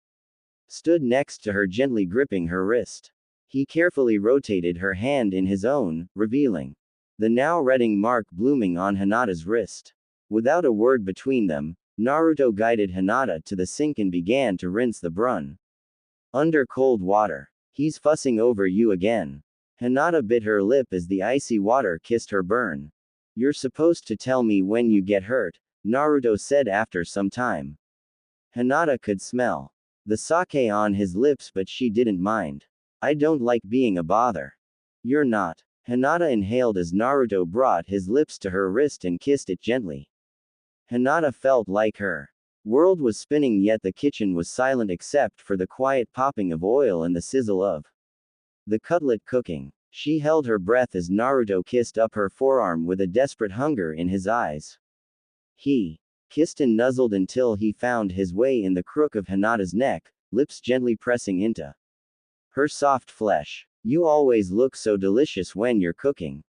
A: stood next to her, gently gripping her wrist. He carefully rotated her hand in his own, revealing the now reddening mark blooming on Hinata's wrist. Without a word between them, Naruto guided Hinata to the sink and began to rinse the burn under cold water. He's fussing over you again. Hinata bit her lip as the icy water kissed her burn. You're supposed to tell me when you get hurt, Naruto said after some time. Hinata could smell the sake on his lips, but she didn't mind. I don't like being a bother. You're not. Hinata inhaled as Naruto brought his lips to her wrist and kissed it gently. Hinata felt like her world was spinning, yet the kitchen was silent except for the quiet popping of oil and the sizzle of the cutlet cooking. She held her breath as Naruto kissed up her forearm with a desperate hunger in his eyes. He kissed and nuzzled until he found his way in the crook of Hinata's neck, lips gently pressing into her soft flesh. You always look so delicious when you're cooking.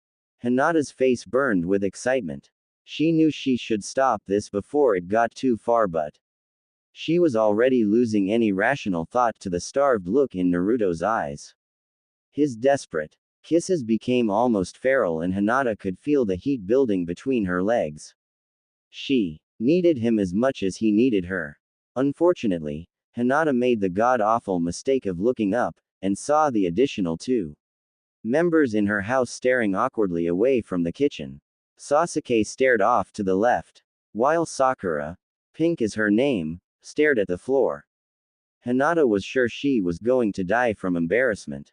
A: Hinata's face burned with excitement. She knew she should stop this before it got too far, but she was already losing any rational thought to the starved look in Naruto's eyes. His desperate kisses became almost feral and Hinata could feel the heat building between her legs. She needed him as much as he needed her. Unfortunately, Hinata made the god-awful mistake of looking up, and saw the additional two members in her house staring awkwardly away from the kitchen. Sasuke stared off to the left, while Sakura, Pink is her name, stared at the floor. Hinata was sure she was going to die from embarrassment.